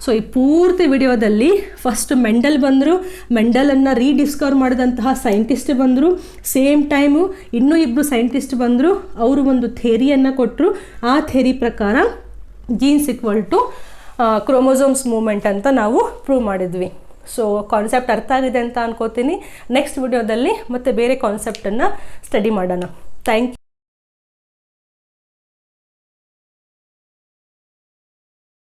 Speaker 1: ಸೊ ಈ ಪೂರ್ತಿ ವಿಡಿಯೋದಲ್ಲಿ ಫಸ್ಟ್ ಮೆಂಡಲ್ ಬಂದರು, ಮೆಂಡಲನ್ನು ರೀಡಿಸ್ಕವರ್ ಮಾಡಿದಂತಹ ಸೈಂಟಿಸ್ಟ್ ಬಂದರು. ಸೇಮ್ ಟೈಮು ಇನ್ನೂ ಇಬ್ಬರು ಸೈಂಟಿಸ್ಟ್ ಬಂದರು. ಅವರು ಒಂದು ಥೇರಿಯನ್ನು ಕೊಟ್ಟರು. ಆ ಥೇರಿ ಪ್ರಕಾರ genes equal to chromosomes movement ಅಂತ ನಾವು ಪ್ರೂವ್ ಮಾಡಿದ್ವಿ. ಸೊ ಕಾನ್ಸೆಪ್ಟ್ ಅರ್ಥ ಆಗಿದೆ ಅಂತ ಅನ್ಕೋತೀನಿ. ನೆಕ್ಸ್ಟ್ ವಿಡಿಯೋದಲ್ಲಿ ಮತ್ತೆ ಬೇರೆ ಕಾನ್ಸೆಪ್ಟನ್ನು ಸ್ಟಡಿ ಮಾಡೋಣ. Thank you.